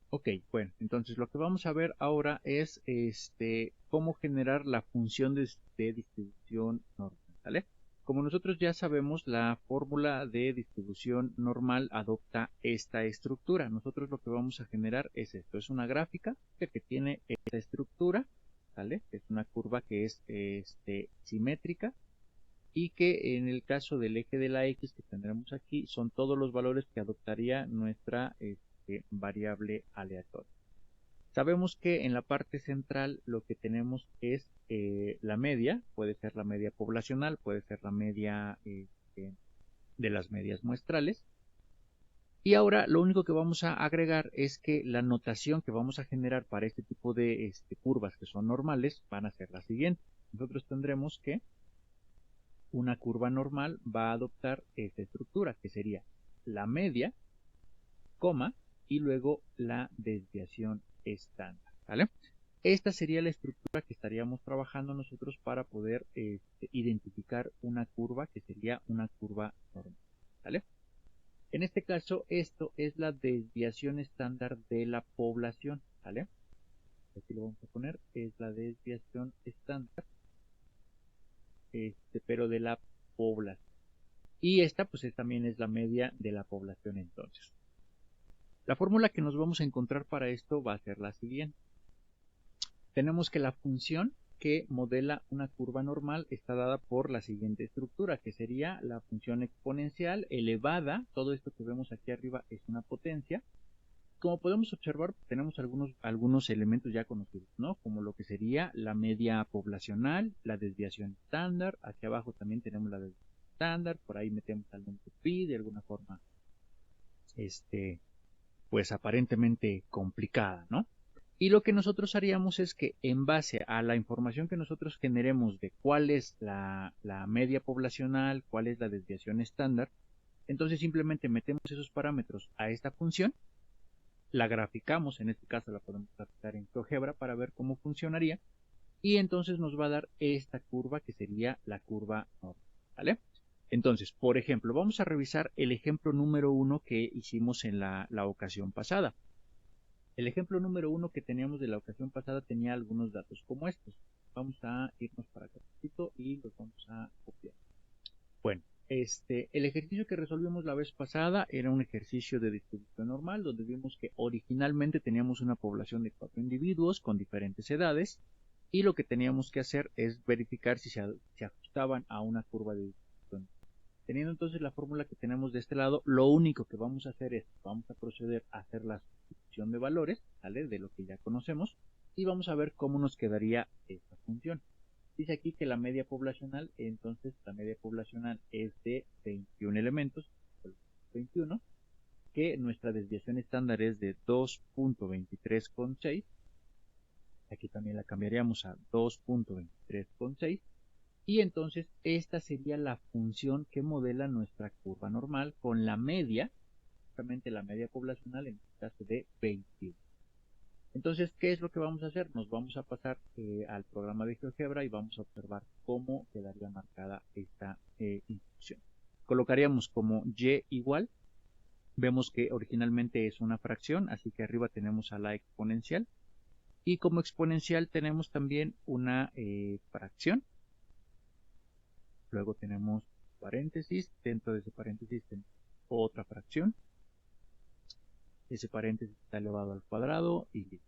Ok, bueno, entonces lo que vamos a ver ahora es cómo generar la función de distribución normal, ¿vale? Como nosotros ya sabemos, la fórmula de distribución normal adopta esta estructura. Nosotros lo que vamos a generar es esto, es una gráfica que tiene esta estructura, ¿vale? Es una curva que es simétrica y que en el caso del eje de la X que tendremos aquí son todos los valores que adoptaría nuestra variable aleatoria. Sabemos que en la parte central lo que tenemos es la media, puede ser la media poblacional, puede ser la media de las medias muestrales. Y ahora lo único que vamos a agregar es que la notación que vamos a generar para este tipo de curvas que son normales van a ser la siguiente. Nosotros tendremos que una curva normal va a adoptar esta estructura, que sería la media, coma, y luego la desviación estándar, ¿vale? Esta sería la estructura que estaríamos trabajando nosotros para poder identificar una curva que sería una curva normal, ¿vale? En este caso, esto es la desviación estándar de la población, ¿vale? Aquí lo vamos a poner, es la desviación estándar, pero de la población. Y esta pues también es la media de la población entonces. La fórmula que nos vamos a encontrar para esto va a ser la siguiente. Tenemos que la función que modela una curva normal está dada por la siguiente estructura, que sería la función exponencial elevada. Todo esto que vemos aquí arriba es una potencia. Como podemos observar, tenemos algunos elementos ya conocidos, ¿no? Como lo que sería la media poblacional, la desviación estándar. Aquí abajo también tenemos la desviación estándar. Por ahí metemos algún pi de alguna forma, pues aparentemente complicada, ¿no? Y lo que nosotros haríamos es que en base a la información que nosotros generemos de cuál es la media poblacional, cuál es la desviación estándar, entonces simplemente metemos esos parámetros a esta función, la graficamos, en este caso la podemos graficar en GeoGebra para ver cómo funcionaría, y entonces nos va a dar esta curva que sería la curva normal, ¿vale? Entonces, por ejemplo, vamos a revisar el ejemplo número 1 que hicimos en la ocasión pasada. El ejemplo número 1 que teníamos de la ocasión pasada tenía algunos datos como estos. Vamos a irnos para acá y los vamos a copiar. Bueno, el ejercicio que resolvimos la vez pasada era un ejercicio de distribución normal, donde vimos que originalmente teníamos una población de 4 individuos con diferentes edades, y lo que teníamos que hacer es verificar si se ajustaban a una curva de distribución. Teniendo entonces la fórmula que tenemos de este lado, lo único que vamos a hacer es, vamos a proceder a hacer la sustitución de valores, ¿vale? De lo que ya conocemos, y vamos a ver cómo nos quedaría esta función. Dice aquí que la media poblacional, entonces la media poblacional es de 21 elementos, 21, que nuestra desviación estándar es de 2.23,6, aquí también la cambiaríamos a 2.23,6, y entonces esta sería la función que modela nuestra curva normal con la media, justamente la media poblacional en este caso de 21. Entonces, ¿qué es lo que vamos a hacer? Nos vamos a pasar al programa de GeoGebra y vamos a observar cómo quedaría marcada esta instrucción. Colocaríamos como y igual. Vemos que originalmente es una fracción, así que arriba tenemos a la exponencial. Y como exponencial tenemos también una fracción. Luego tenemos paréntesis. Dentro de ese paréntesis tenemos otra fracción. Ese paréntesis está elevado al cuadrado y listo.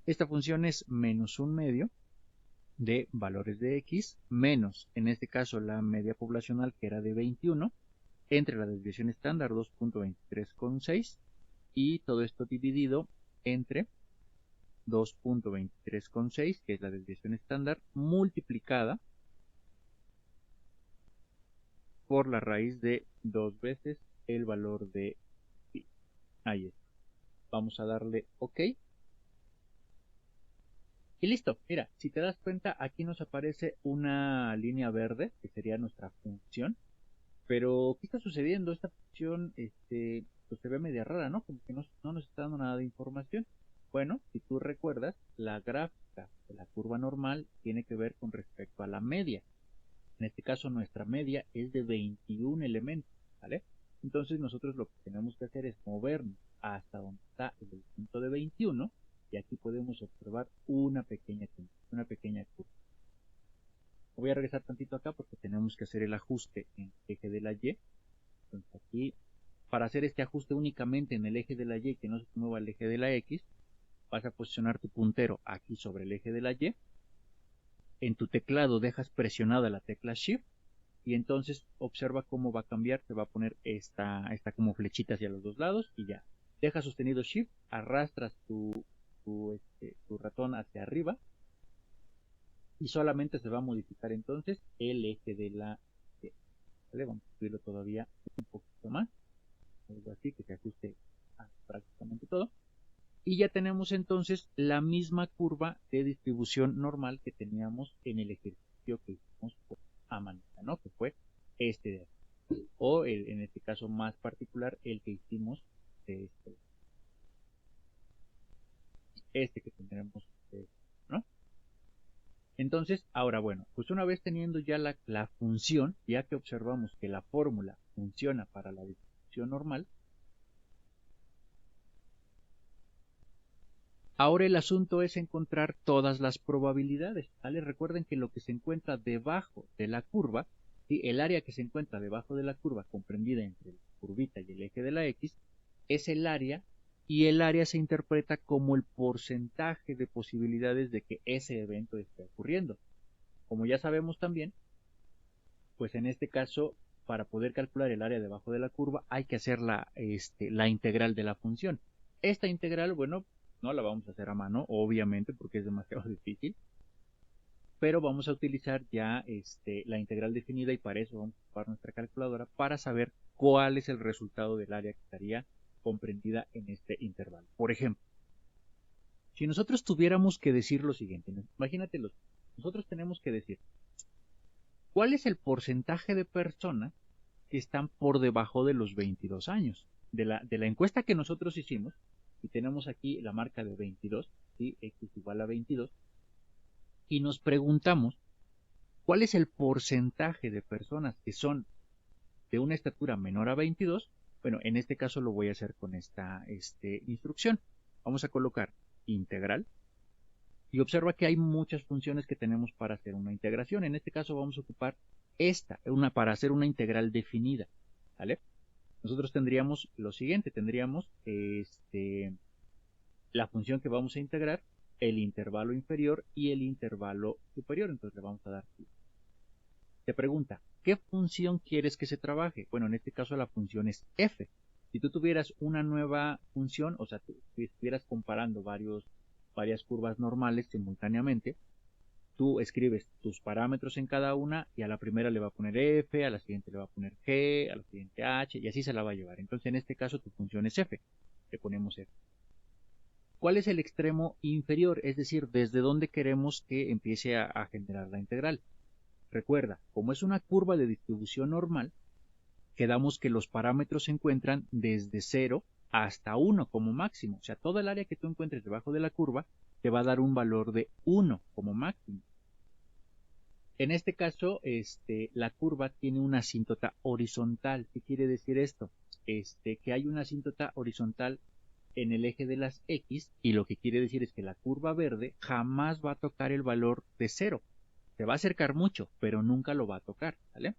Esta función es menos un medio de valores de x menos, en este caso, la media poblacional que era de 21 entre la desviación estándar 2.23,6 y todo esto dividido entre 2.23,6 que es la desviación estándar multiplicada por la raíz de 2 veces el valor de pi. Ahí está. Vamos a darle OK. Y listo, mira, si te das cuenta, aquí nos aparece una línea verde, que sería nuestra función. Pero, ¿qué está sucediendo? Esta función pues se ve media rara, ¿no? Como que no nos está dando nada de información. Bueno, si tú recuerdas, la gráfica de la curva normal tiene que ver con respecto a la media. En este caso, nuestra media es de 21 elementos, ¿vale? Entonces, nosotros lo que tenemos que hacer es movernos hasta donde está el punto de 21, y aquí podemos observar una pequeña curva. Voy a regresar tantito acá porque tenemos que hacer el ajuste en el eje de la Y. Entonces aquí, para hacer este ajuste únicamente en el eje de la Y, que no se mueva el eje de la X, vas a posicionar tu puntero aquí sobre el eje de la Y. En tu teclado dejas presionada la tecla Shift y entonces observa cómo va a cambiar. Te va a poner esta como flechita hacia los dos lados y ya. Dejas sostenido Shift, arrastras tu ratón hacia arriba y solamente se va a modificar entonces el eje de la Y. ¿Vale? Vamos a subirlo todavía un poquito más, algo así que se ajuste a prácticamente todo. Y ya tenemos entonces la misma curva de distribución normal que teníamos en el ejercicio que hicimos a manita, ¿no? Que fue este de aquí. O en este caso más particular, el que hicimos de este que tendremos, ¿no? Entonces, ahora bueno, pues una vez teniendo ya la función, ya que observamos que la fórmula funciona para la distribución normal, ahora el asunto es encontrar todas las probabilidades, ¿vale? Recuerden que lo que se encuentra debajo de la curva, ¿sí? El área que se encuentra debajo de la curva, comprendida entre la curvita y el eje de la X, es el área, y el área se interpreta como el porcentaje de posibilidades de que ese evento esté ocurriendo. Como ya sabemos también, pues en este caso, para poder calcular el área debajo de la curva, hay que hacer la integral de la función. Esta integral, bueno, no la vamos a hacer a mano, obviamente, porque es demasiado difícil, pero vamos a utilizar ya la integral definida y para eso vamos a ocupar nuestra calculadora para saber cuál es el resultado del área que estaría comprendida en este intervalo. Por ejemplo, si nosotros tuviéramos que decir lo siguiente, imagínate, nosotros tenemos que decir cuál es el porcentaje de personas que están por debajo de los 22 años. De la encuesta que nosotros hicimos, y tenemos aquí la marca de 22, ¿sí? X igual a 22, y nos preguntamos cuál es el porcentaje de personas que son de una estatura menor a 22. Bueno, en este caso lo voy a hacer con esta instrucción. Vamos a colocar integral y observa que hay muchas funciones que tenemos para hacer una integración. En este caso vamos a ocupar para hacer una integral definida, ¿vale? Nosotros tendríamos lo siguiente, tendríamos la función que vamos a integrar, el intervalo inferior y el intervalo superior. Entonces le vamos a dar aquí. Te pregunta, ¿qué función quieres que se trabaje? Bueno, en este caso la función es f. Si tú tuvieras una nueva función, o sea, si estuvieras comparando varias curvas normales simultáneamente, tú escribes tus parámetros en cada una y a la primera le va a poner f, a la siguiente le va a poner g, a la siguiente h y así se la va a llevar. Entonces en este caso tu función es f, le ponemos f. ¿Cuál es el extremo inferior? Es decir, desde dónde queremos que empiece a generar la integral. Recuerda, como es una curva de distribución normal, quedamos que los parámetros se encuentran desde 0 hasta 1 como máximo. O sea, toda el área que tú encuentres debajo de la curva te va a dar un valor de 1 como máximo. En este caso, la curva tiene una asíntota horizontal. ¿Qué quiere decir esto? Que hay una asíntota horizontal en el eje de las X, y lo que quiere decir es que la curva verde jamás va a tocar el valor de 0. Se va a acercar mucho, pero nunca lo va a tocar, ¿vale?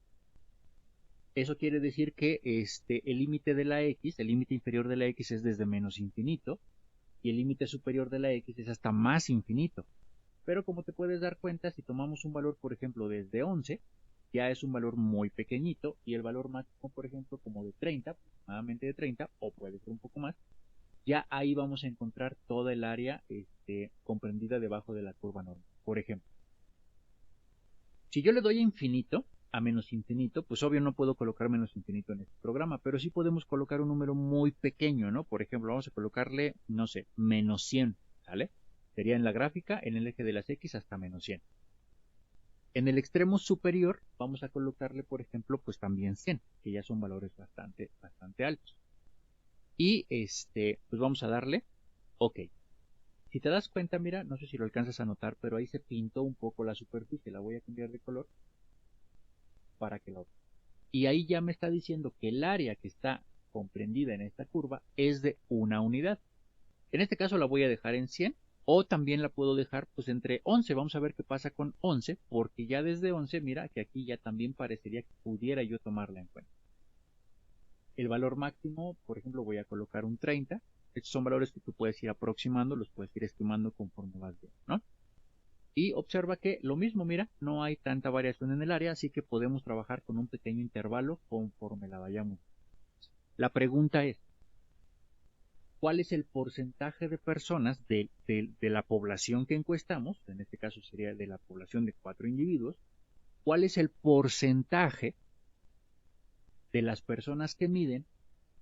Eso quiere decir que el límite de la X, el límite inferior de la X es desde menos infinito, y el límite superior de la X es hasta más infinito. Pero como te puedes dar cuenta, si tomamos un valor, por ejemplo, desde 11, ya es un valor muy pequeñito, y el valor máximo, por ejemplo, como de 30, aproximadamente de 30, o puede ser un poco más, ya ahí vamos a encontrar toda el área comprendida debajo de la curva normal. Por ejemplo, si yo le doy a infinito, a menos infinito, pues obvio no puedo colocar menos infinito en este programa, pero sí podemos colocar un número muy pequeño, ¿no? Por ejemplo, vamos a colocarle, no sé, menos 100, ¿sale? Sería en la gráfica, en el eje de las X hasta menos 100. En el extremo superior vamos a colocarle, por ejemplo, pues también 100, que ya son valores bastante altos. Y pues vamos a darle OK. Si te das cuenta, mira, no sé si lo alcanzas a notar, pero ahí se pintó un poco la superficie. La voy a cambiar de color para que lo veas. Y ahí ya me está diciendo que el área que está comprendida en esta curva es de 1 unidad. En este caso la voy a dejar en 100 o también la puedo dejar pues entre 11. Vamos a ver qué pasa con 11 porque ya desde 11, mira que aquí ya también parecería que pudiera yo tomarla en cuenta. El valor máximo, por ejemplo, voy a colocar un 30. Estos son valores que tú puedes ir aproximando, los puedes ir estimando conforme vas viendo, ¿no? Y observa que lo mismo, mira, no hay tanta variación en el área, así que podemos trabajar con un pequeño intervalo conforme la vayamos. La pregunta es, ¿cuál es el porcentaje de personas de la población que encuestamos? En este caso sería de la población de 4 individuos. ¿Cuál es el porcentaje de las personas que miden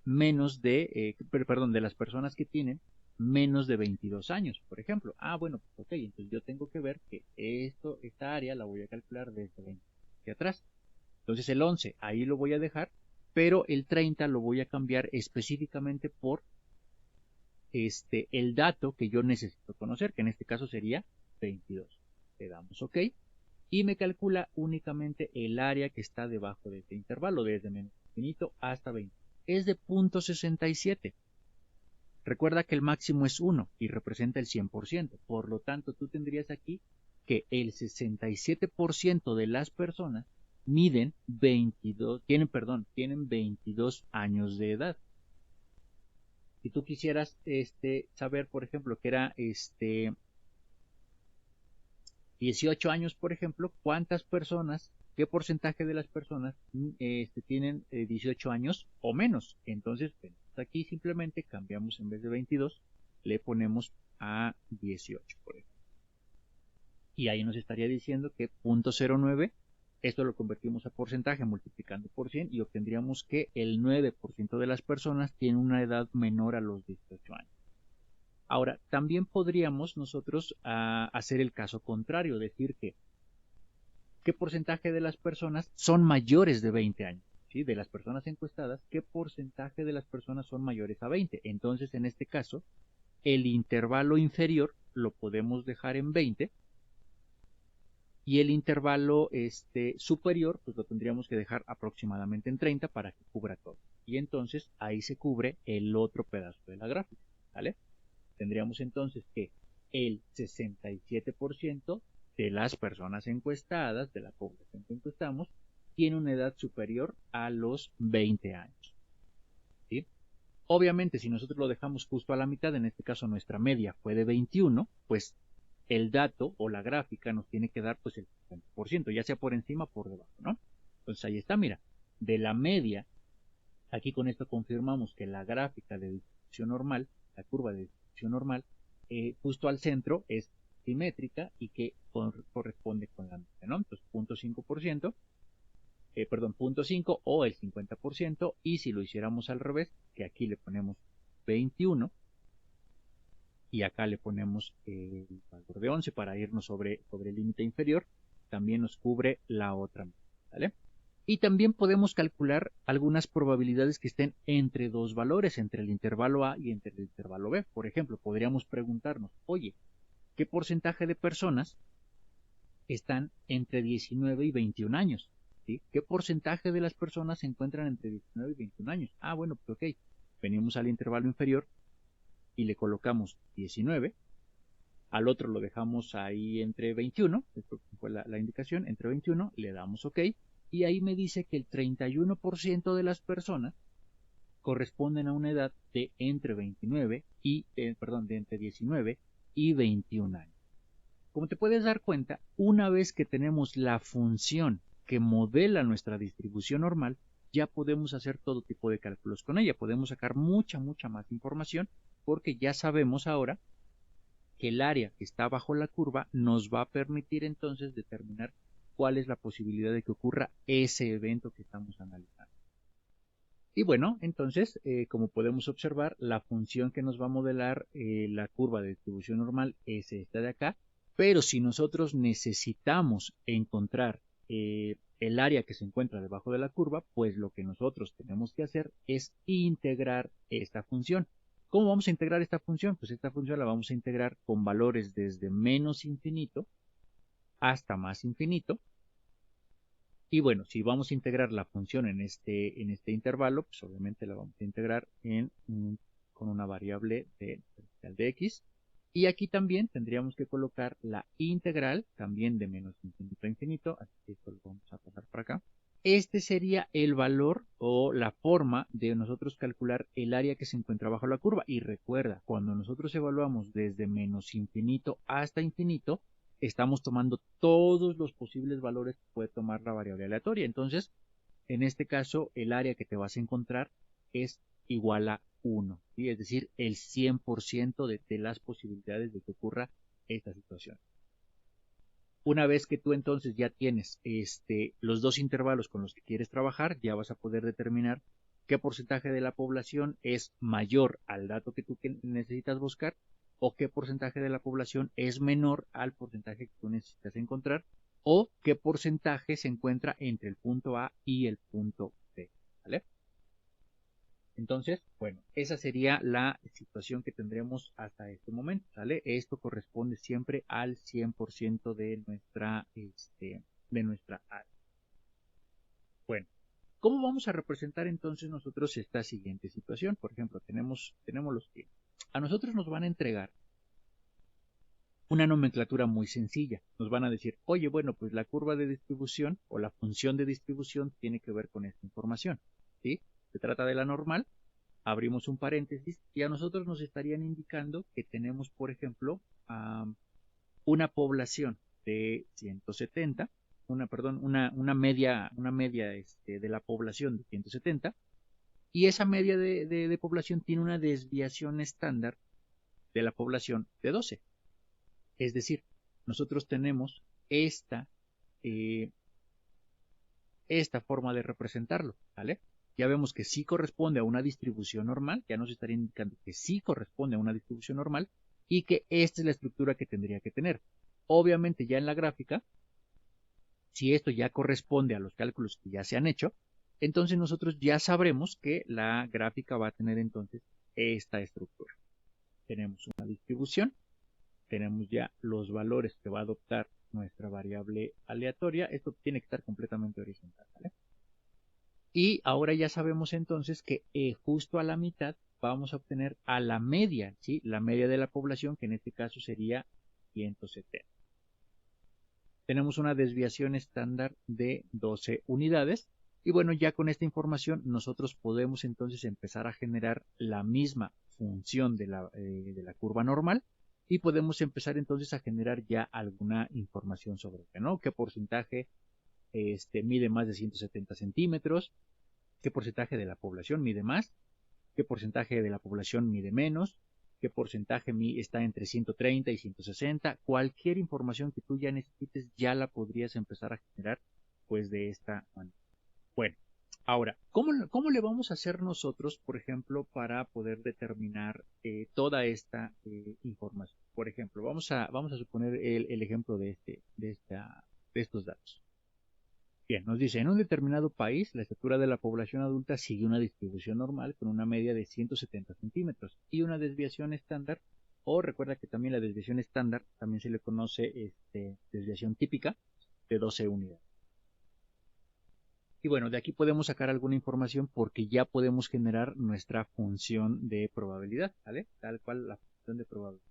menos de, de las personas que tienen menos de 22 años, por ejemplo? Ah, bueno, pues ok, entonces yo tengo que ver que esta área la voy a calcular desde 20 hacia atrás. Entonces el 11 ahí lo voy a dejar, pero el 30 lo voy a cambiar específicamente por el dato que yo necesito conocer, que en este caso sería 22. Le damos OK y me calcula únicamente el área que está debajo de este intervalo, desde menos infinito hasta 20. Es de 0.67. Recuerda que el máximo es 1 y representa el 100%. Por lo tanto, tú tendrías aquí que el 67% de las personas tienen 22 años de edad. Si tú quisieras saber, por ejemplo, que era 18 años, por ejemplo, qué porcentaje de las personas tienen 18 años o menos. Entonces, aquí simplemente cambiamos en vez de 22, le ponemos a 18, por ejemplo. Y ahí nos estaría diciendo que 0.09, esto lo convertimos a porcentaje multiplicando por 100 y obtendríamos que el 9% de las personas tienen una edad menor a los 18 años. Ahora, también podríamos nosotros hacer el caso contrario, decir que ¿qué porcentaje de las personas son mayores de 20 años? ¿Sí? De las personas encuestadas, ¿qué porcentaje de las personas son mayores a 20? Entonces, en este caso, el intervalo inferior lo podemos dejar en 20 y el intervalo superior pues lo tendríamos que dejar aproximadamente en 30 para que cubra todo. Y entonces ahí se cubre el otro pedazo de la gráfica, ¿vale? Tendríamos entonces que el 67% de las personas encuestadas, de la población que encuestamos, tiene una edad superior a los 20 años. ¿Sí? Obviamente, si nosotros lo dejamos justo a la mitad, en este caso nuestra media fue de 21, pues el dato o la gráfica nos tiene que dar pues el 50%, ya sea por encima o por debajo, ¿no? Entonces ahí está, mira, de la media, aquí con esto confirmamos que la gráfica de distribución normal, la curva de distribución normal, justo al centro es simétrica y que corresponde con la media, ¿no? Entonces 0.5%, 0.5 o el 50%, y si lo hiciéramos al revés, que aquí le ponemos 21 y acá le ponemos el valor de 11 para irnos sobre el límite inferior, también nos cubre la otra media, ¿vale? Y también podemos calcular algunas probabilidades que estén entre dos valores, entre el intervalo A y entre el intervalo B. Por ejemplo, podríamos preguntarnos, oye, ¿qué porcentaje de personas están entre 19 y 21 años? ¿Sí? ¿Qué porcentaje de las personas se encuentran entre 19 y 21 años? Ah, bueno, pues ok, venimos al intervalo inferior y le colocamos 19, al otro lo dejamos ahí entre 21, esto fue la indicación, entre 21, le damos OK, y ahí me dice que el 31% de las personas corresponden a una edad de entre 29 y, de entre 19 y 21 años. Como te puedes dar cuenta, una vez que tenemos la función que modela nuestra distribución normal, ya podemos hacer todo tipo de cálculos con ella. Podemos sacar mucha más información porque ya sabemos ahora que el área que está bajo la curva nos va a permitir entonces determinar cuál es la posibilidad de que ocurra ese evento que estamos analizando. Y bueno, entonces, como podemos observar, la función que nos va a modelar la curva de distribución normal es esta de acá, pero si nosotros necesitamos encontrar el área que se encuentra debajo de la curva, pues lo que nosotros tenemos que hacer es integrar esta función. ¿Cómo vamos a integrar esta función? Pues esta función la vamos a integrar con valores desde menos infinito hasta más infinito, Y bueno, si vamos a integrar la función en este intervalo, pues obviamente la vamos a integrar con una variable de x. Y aquí también tendríamos que colocar la integral, también de menos infinito a infinito, así que esto lo vamos a pasar para acá. Este sería el valor o la forma de nosotros calcular el área que se encuentra bajo la curva. Y recuerda, cuando nosotros evaluamos desde menos infinito hasta infinito, estamos tomando todos los posibles valores que puede tomar la variable aleatoria. Entonces, en este caso, el área que te vas a encontrar es igual a 1, ¿sí? Es decir, el 100% de las posibilidades de que ocurra esta situación. Una vez que tú entonces ya tienes los dos intervalos con los que quieres trabajar, ya vas a poder determinar qué porcentaje de la población es mayor al dato que tú necesitas buscar o qué porcentaje de la población es menor al porcentaje que tú necesitas encontrar o qué porcentaje se encuentra entre el punto A y el punto B, ¿vale? Entonces, bueno, esa sería la situación que tendremos hasta este momento, ¿sale? Esto corresponde siempre al 100% de nuestra área. Bueno, ¿cómo vamos a representar entonces nosotros esta siguiente situación? Por ejemplo, tenemos los que a nosotros nos van a entregar una nomenclatura muy sencilla. Nos van a decir, oye, bueno, pues la curva de distribución o la función de distribución tiene que ver con esta información, ¿sí? Se trata de la normal. Abrimos un paréntesis y a nosotros nos estarían indicando que tenemos, por ejemplo, una población de 170, una media de la población de 170, y esa media de población tiene una desviación estándar de la población de 12. Es decir, nosotros tenemos eh, esta forma de representarlo, ¿vale? Ya vemos que sí corresponde a una distribución normal, ya nos estaría indicando que sí corresponde a una distribución normal y que esta es la estructura que tendría que tener. Obviamente ya en la gráfica, si esto ya corresponde a los cálculos que ya se han hecho, entonces nosotros ya sabremos que la gráfica va a tener entonces esta estructura. Tenemos una distribución, tenemos ya los valores que va a adoptar nuestra variable aleatoria. Esto tiene que estar completamente horizontal, ¿vale? Y ahora ya sabemos entonces que justo a la mitad vamos a obtener a la media, ¿sí? La media de la población, que en este caso sería 170. Tenemos una desviación estándar de 12 unidades. Y bueno, ya con esta información nosotros podemos entonces empezar a generar la misma función de la curva normal y podemos empezar entonces a generar ya alguna información sobre ella, ¿no? ¿Qué porcentaje mide más de 170 centímetros? ¿Qué porcentaje de la población mide más? ¿Qué porcentaje de la población mide menos? ¿Qué porcentaje está entre 130 y 160? Cualquier información que tú ya necesites ya la podrías empezar a generar pues de esta manera. Bueno, ahora, ¿cómo le vamos a hacer nosotros, por ejemplo, para poder determinar toda esta información? Por ejemplo, vamos a suponer el ejemplo de estos datos. Bien, nos dice, en un determinado país, la estatura de la población adulta sigue una distribución normal con una media de 170 centímetros y una desviación estándar, o recuerda que también la desviación estándar también se le conoce desviación típica de 12 unidades. Y bueno, de aquí podemos sacar alguna información porque ya podemos generar nuestra función de probabilidad, ¿vale? Tal cual la función de probabilidad.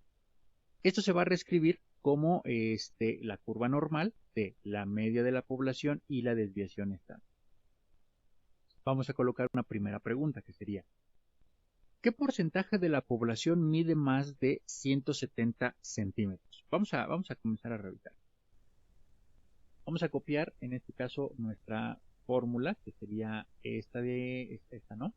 Esto se va a reescribir como la curva normal de la media de la población y la desviación estándar. Vamos a colocar una primera pregunta que sería, ¿qué porcentaje de la población mide más de 170 centímetros? Vamos a comenzar a revisar. Vamos a copiar en este caso nuestra fórmula, que sería esta, ¿no?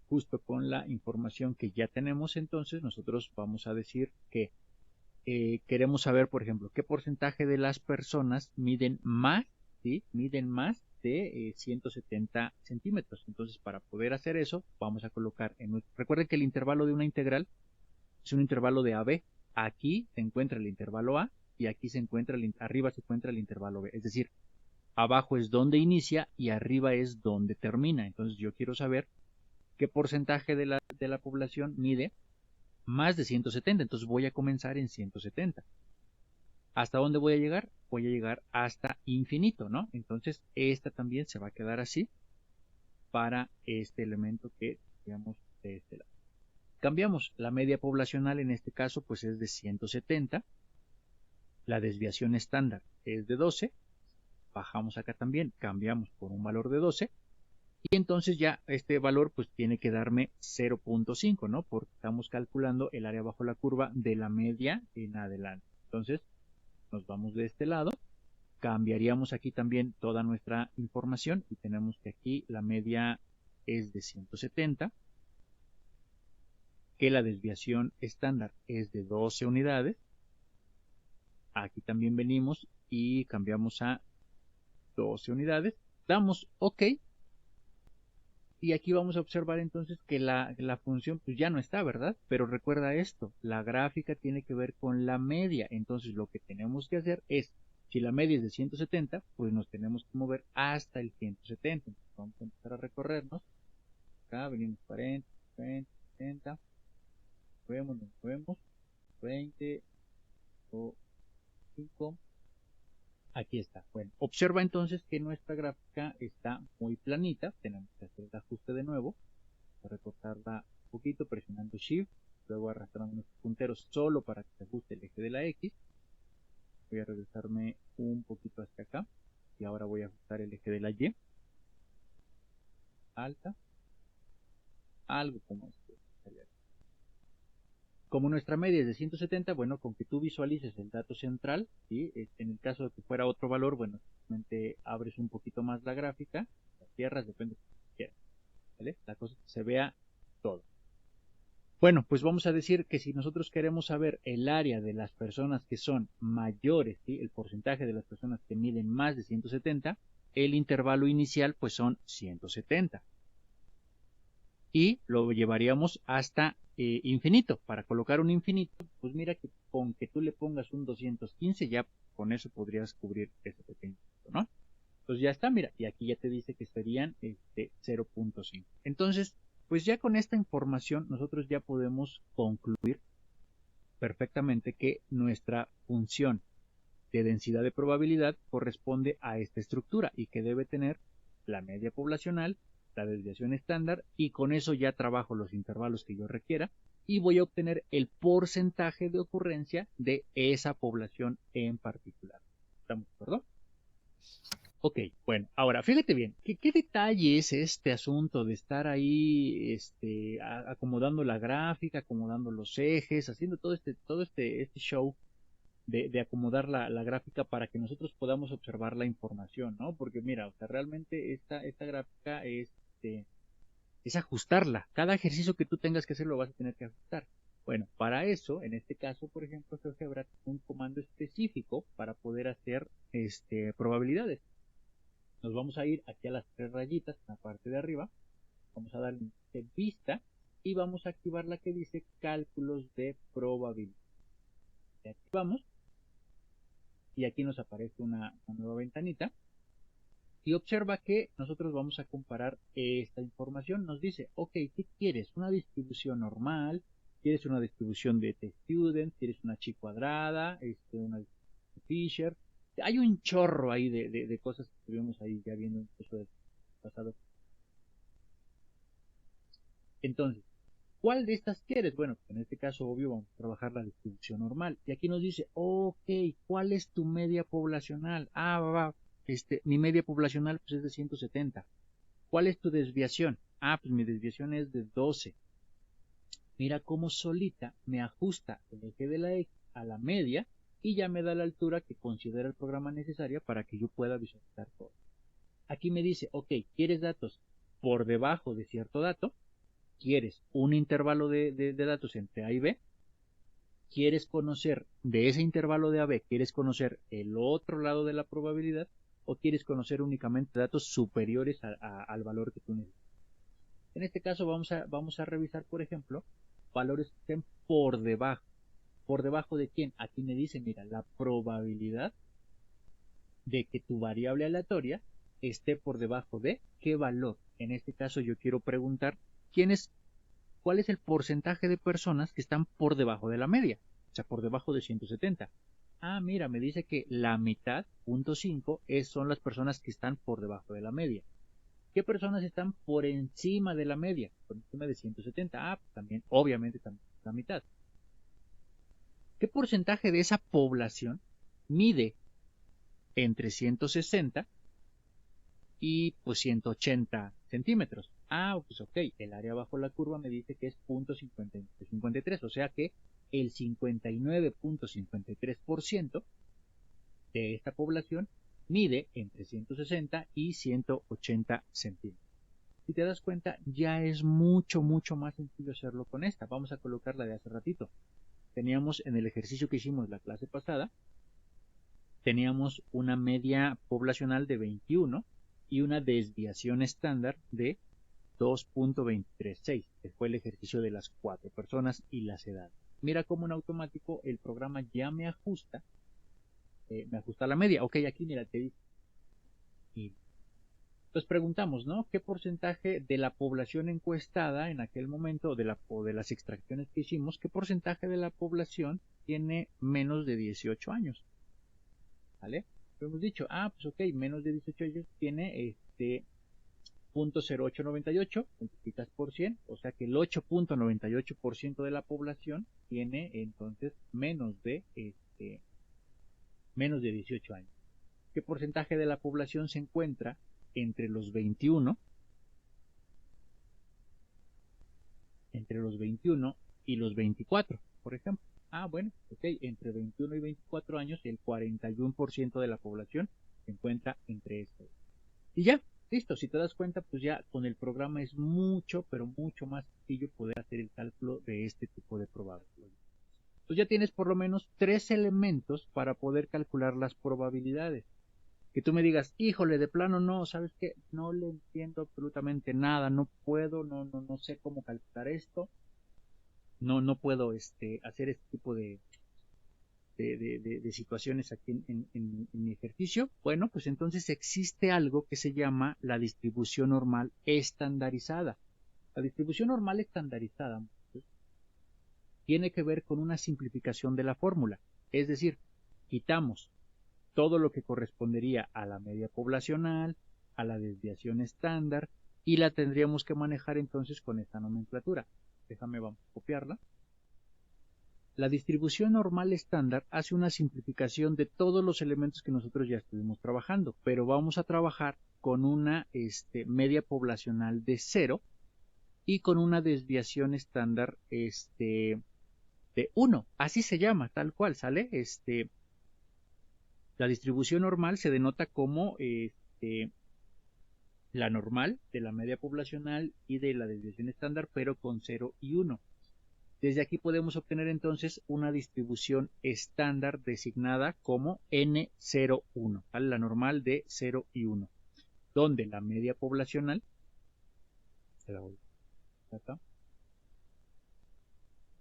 Justo con la información que ya tenemos, entonces nosotros vamos a decir que queremos saber, por ejemplo, qué porcentaje de las personas miden más, ¿sí? Miden más de 170 centímetros. Entonces, para poder hacer eso, vamos a colocar recuerden que el intervalo de una integral es un intervalo de AB. Aquí se encuentra el intervalo A y aquí arriba se encuentra el intervalo B. Es decir, abajo es donde inicia y arriba es donde termina. Entonces, yo quiero saber qué porcentaje de la población mide más de 170. Entonces voy a comenzar en 170. ¿Hasta dónde voy a llegar? voy a llegar hasta infinito, ¿no? Entonces esta también se va a quedar así para este elemento que digamos de este lado. Cambiamos la media poblacional, en este caso pues es de 170, la desviación estándar es de 12, bajamos acá también, cambiamos por un valor de 12, y entonces ya este valor pues tiene que darme 0.5, ¿no? Porque estamos calculando el área bajo la curva de la media en adelante. Entonces nos vamos de este lado, cambiaríamos aquí también toda nuestra información y tenemos que aquí la media es de 170, que la desviación estándar es de 12 unidades. Aquí también venimos y cambiamos a 12 unidades, damos OK, y aquí vamos a observar entonces que la función pues ya no está, ¿verdad? Pero recuerda esto, la gráfica tiene que ver con la media, entonces lo que tenemos que hacer es, si la media es de 170, pues nos tenemos que mover hasta el 170, entonces vamos a empezar a recorrernos, acá venimos 40, 20, 70, nos movemos, 20 o 5, aquí está. Bueno, observa entonces que nuestra gráfica está muy planita. Tenemos que hacer el ajuste de nuevo. Voy a recortarla un poquito presionando Shift. Luego arrastrando nuestros punteros solo para que se ajuste el eje de la X. Voy a regresarme un poquito hasta acá. Y ahora voy a ajustar el eje de la Y. Alta. Algo como esto. Como nuestra media es de 170, bueno, con que tú visualices el dato central, ¿sí? En el caso de que fuera otro valor, bueno, simplemente abres un poquito más la gráfica, la cierras, depende de lo que quieras, ¿vale? La cosa es que se vea todo. Bueno, pues vamos a decir que si nosotros queremos saber el área de las personas que son mayores, ¿sí? El porcentaje de las personas que miden más de 170, el intervalo inicial pues son 170. Y lo llevaríamos hasta infinito. Para colocar un infinito, pues mira que con que tú le pongas un 215, ya con eso podrías cubrir ese pequeño punto, ¿no? Entonces ya está, mira, y aquí ya te dice que serían 0.5. Entonces, pues ya con esta información nosotros ya podemos concluir perfectamente que nuestra función de densidad de probabilidad corresponde a esta estructura y que debe tener la media poblacional, la desviación estándar, y con eso ya trabajo los intervalos que yo requiera y voy a obtener el porcentaje de ocurrencia de esa población en particular. ¿Estamos de acuerdo? Ok, bueno, ahora fíjate bien, ¿qué detalle es este asunto de estar ahí acomodando la gráfica, acomodando los ejes, haciendo todo este show de acomodar la gráfica para que nosotros podamos observar la información, ¿no? Porque mira, o sea, realmente esta gráfica es ajustarla. Cada ejercicio que tú tengas que hacer lo vas a tener que ajustar. Bueno, para eso, en este caso, por ejemplo, GeoGebra tiene un comando específico para poder hacer probabilidades. Nos vamos a ir aquí a las tres rayitas en la parte de arriba. Vamos a darle vista y vamos a activar la que dice cálculos de probabilidad. Y activamos y aquí nos aparece una nueva ventanita y observa que nosotros vamos a comparar esta información. Nos dice, ok, ¿qué quieres? ¿Una distribución normal? ¿Quieres una distribución de t-student? ¿Quieres una chi cuadrada? Una distribución de Fisher. Hay un chorro ahí de cosas que estuvimos ahí ya viendo en el curso del pasado. Entonces, ¿cuál de estas quieres? Bueno, en este caso, obvio, vamos a trabajar la distribución normal. Y aquí nos dice, ok, ¿cuál es tu media poblacional? Mi media poblacional pues es de 170. ¿Cuál es tu desviación? Pues mi desviación es de 12. Mira cómo solita me ajusta el eje de la X a la media y ya me da la altura que considera el programa necesaria para que yo pueda visualizar todo. Aquí me dice, ok, ¿quieres datos por debajo de cierto dato? ¿Quieres un intervalo de datos entre A y B? ¿Quieres conocer de ese intervalo de AB, quieres conocer el otro lado de la probabilidad o quieres conocer únicamente datos superiores al valor que tú necesitas? En este caso vamos a revisar, por ejemplo, valores que estén por debajo. ¿Por debajo de quién? Aquí me dice, mira, la probabilidad de que tu variable aleatoria esté por debajo de qué valor. En este caso yo quiero preguntar cuál es el porcentaje de personas que están por debajo de la media, o sea, por debajo de 170. Ah, mira, me dice que la mitad, 0.5, son las personas que están por debajo de la media. ¿Qué personas están por encima de la media? Por encima de 170. Ah, pues también, obviamente, también la mitad. ¿Qué porcentaje de esa población mide entre 160 y pues 180 centímetros? Ah, pues ok, el área bajo la curva me dice que es 0.53, o sea que el 59.53% de esta población mide entre 160 y 180 centímetros. Si te das cuenta, ya es mucho, mucho más sencillo hacerlo con esta. Vamos a colocarla de hace ratito. Teníamos en el ejercicio que hicimos la clase pasada, teníamos una media poblacional de 21 y una desviación estándar de 2.236, que fue el ejercicio de las 4 personas y las edades. Mira cómo en automático el programa ya me ajusta la media. Ok, aquí mira, te dice. Y pues preguntamos, ¿no? ¿Qué porcentaje de la población encuestada en aquel momento, o de las extracciones que hicimos, qué porcentaje de la población tiene menos de 18 años? ¿Vale? Lo hemos dicho, pues ok, menos de 18 años tiene 0.0898, multiplicas por 100, o sea que el 8.98% de la población tiene entonces menos de 18 años. ¿Qué porcentaje de la población se encuentra entre los 21 y los 24, por ejemplo? Bueno, ok, entre 21 y 24 años el 41% de la población se encuentra entre estos. Y ya, listo, si te das cuenta, pues ya con el programa es mucho, pero mucho más sencillo poder hacer el cálculo de este tipo de probabilidades. Entonces ya tienes por lo menos 3 elementos para poder calcular las probabilidades. Que tú me digas, híjole, de plano no, ¿sabes qué? No le entiendo absolutamente nada, no puedo, no sé cómo calcular esto, no puedo hacer este tipo de situaciones aquí en mi ejercicio. Bueno, pues entonces existe algo que se llama la distribución normal estandarizada. La distribución normal estandarizada tiene que ver con una simplificación de la fórmula, es decir, quitamos todo lo que correspondería a la media poblacional, a la desviación estándar, y la tendríamos que manejar entonces con esta nomenclatura. Vamos a copiarla. La distribución normal estándar hace una simplificación de todos los elementos que nosotros ya estuvimos trabajando, pero vamos a trabajar con una media poblacional de 0 y con una desviación estándar de 1. Así se llama, tal cual, ¿sale? La distribución normal se denota como la normal de la media poblacional y de la desviación estándar, pero con 0 y 1. Desde aquí podemos obtener entonces una distribución estándar designada como N01, ¿vale? La normal de 0 y 1, donde la media poblacional,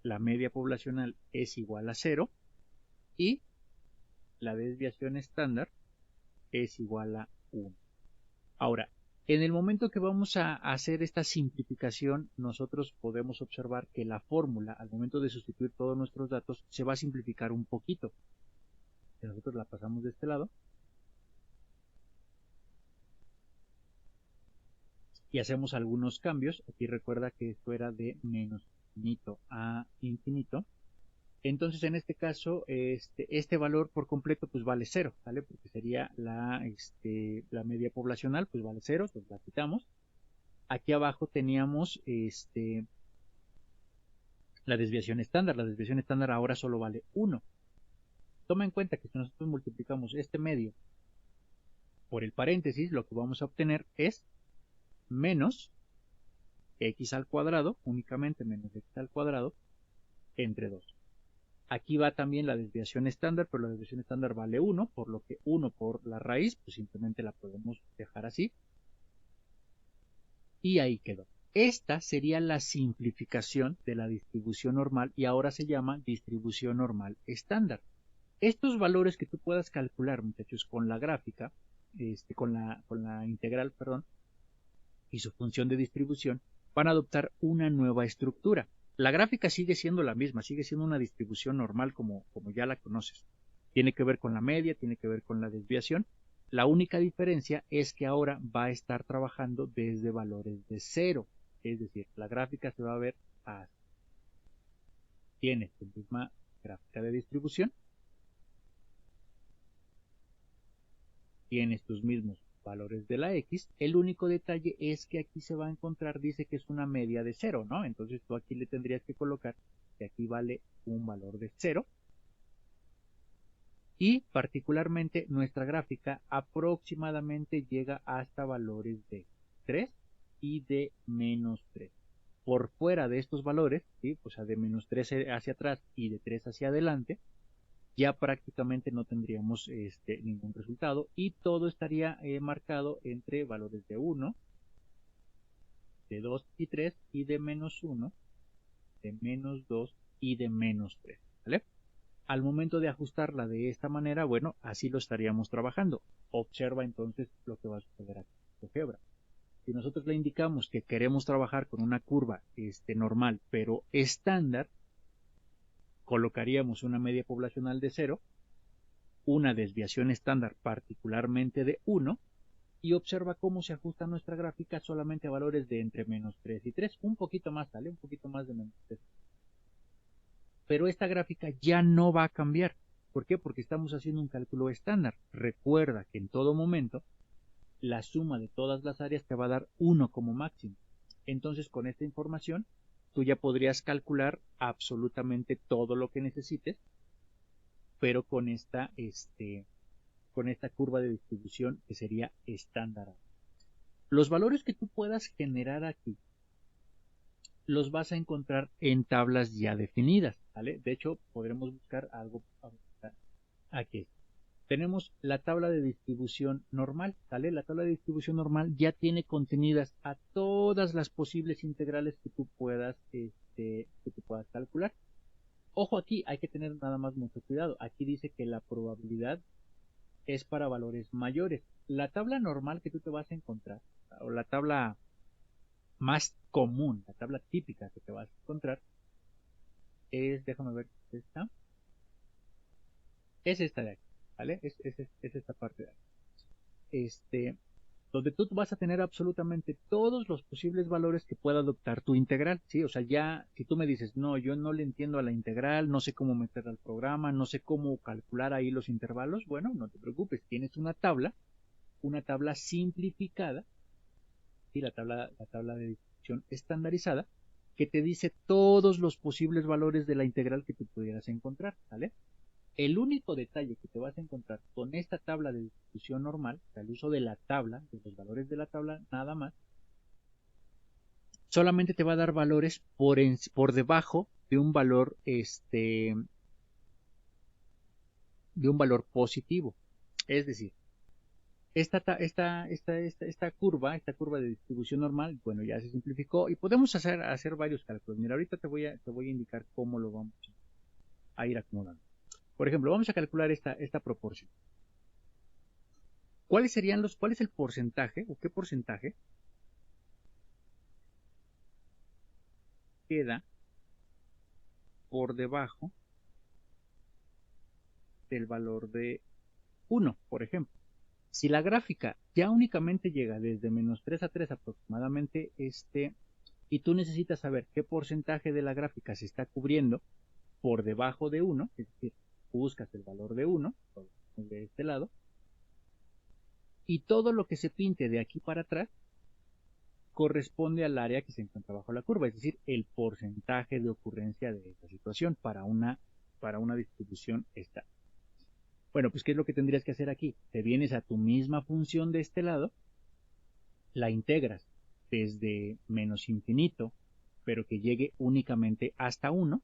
la media poblacional es igual a 0 y la desviación estándar es igual a 1. Ahora, en el momento que vamos a hacer esta simplificación, nosotros podemos observar que la fórmula, al momento de sustituir todos nuestros datos, se va a simplificar un poquito. Si nosotros la pasamos de este lado y hacemos algunos cambios, aquí recuerda que esto era de menos infinito a infinito, entonces en este caso este valor por completo pues vale 0, ¿vale? Porque sería la media poblacional, pues vale 0, pues la quitamos. Aquí abajo teníamos la desviación estándar. La desviación estándar ahora solo vale 1. Toma en cuenta que si nosotros multiplicamos este medio por el paréntesis, lo que vamos a obtener es menos x al cuadrado, únicamente menos x al cuadrado, entre 2. Aquí va también la desviación estándar, pero la desviación estándar vale 1, por lo que 1 por la raíz, pues simplemente la podemos dejar así. Y ahí quedó. Esta sería la simplificación de la distribución normal y ahora se llama distribución normal estándar. Estos valores que tú puedas calcular, muchachos, con la gráfica, con la integral, perdón, y su función de distribución, van a adoptar una nueva estructura. La gráfica sigue siendo la misma, sigue siendo una distribución normal como ya la conoces. Tiene que ver con la media, tiene que ver con la desviación. La única diferencia es que ahora va a estar trabajando desde valores de 0. Es decir, la gráfica se va a ver así. Tienes tu misma gráfica de distribución. Tienes tus mismos valores de la X. El único detalle es que aquí se va a encontrar, dice que es una media de 0, ¿no? Entonces tú aquí le tendrías que colocar que aquí vale un valor de 0. Y particularmente nuestra gráfica aproximadamente llega hasta valores de 3 y de menos 3. Por fuera de estos valores, ¿sí? O sea, de menos 3 hacia atrás y de 3 hacia adelante, ya prácticamente no tendríamos ningún resultado y todo estaría marcado entre valores de 1, de 2 y 3 y de menos 1, de menos 2 y de menos 3. ¿Vale? Al momento de ajustarla de esta manera, bueno, así lo estaríamos trabajando. Observa entonces lo que va a suceder aquí en GeoGebra. Si nosotros le indicamos que queremos trabajar con una curva normal, pero estándar, colocaríamos una media poblacional de 0, una desviación estándar particularmente de 1, y observa cómo se ajusta nuestra gráfica solamente a valores de entre menos 3 y 3, un poquito más, ¿sale? Un poquito más de menos 3. Pero esta gráfica ya no va a cambiar. ¿Por qué? Porque estamos haciendo un cálculo estándar. Recuerda que en todo momento la suma de todas las áreas te va a dar 1 como máximo. Entonces con esta información tú ya podrías calcular absolutamente todo lo que necesites, pero con esta curva de distribución que sería estándar. Los valores que tú puedas generar aquí los vas a encontrar en tablas ya definidas, ¿vale? De hecho, podremos buscar algo aquí. Tenemos la tabla de distribución normal, ¿vale? La tabla de distribución normal ya tiene contenidas a todas las posibles integrales que tú puedas calcular. Ojo aquí, hay que tener nada más mucho cuidado. Aquí dice que la probabilidad es para valores mayores. La tabla normal que tú te vas a encontrar, o la tabla más común, la tabla típica que te vas a encontrar, es, déjame ver, es esta de aquí, ¿vale? Es esta parte de aquí. Donde tú vas a tener absolutamente todos los posibles valores que pueda adoptar tu integral, ¿sí? O sea, ya, si tú me dices, no, yo no le entiendo a la integral, no sé cómo meter al programa, no sé cómo calcular ahí los intervalos, bueno, no te preocupes, tienes una tabla simplificada, ¿sí? La tabla de distribución estandarizada, que te dice todos los posibles valores de la integral que tú pudieras encontrar, ¿vale? El único detalle que te vas a encontrar con esta tabla de distribución normal, o sea, el uso de la tabla, de los valores de la tabla nada más, solamente te va a dar valores por debajo de un valor positivo. Es decir, esta curva de distribución normal, bueno, ya se simplificó y podemos hacer varios cálculos. Mira, ahorita te voy a indicar cómo lo vamos a ir acomodando. Por ejemplo, vamos a calcular esta proporción. ¿Cuál es el porcentaje o qué porcentaje queda por debajo del valor de 1, por ejemplo? Si la gráfica ya únicamente llega desde menos 3 a 3 aproximadamente, y tú necesitas saber qué porcentaje de la gráfica se está cubriendo por debajo de 1, es decir, buscas el valor de 1, de este lado, y todo lo que se pinte de aquí para atrás corresponde al área que se encuentra bajo la curva, es decir, el porcentaje de ocurrencia de esta situación para una distribución estándar. Bueno, pues ¿qué es lo que tendrías que hacer aquí? Te vienes a tu misma función de este lado, la integras desde menos infinito, pero que llegue únicamente hasta 1,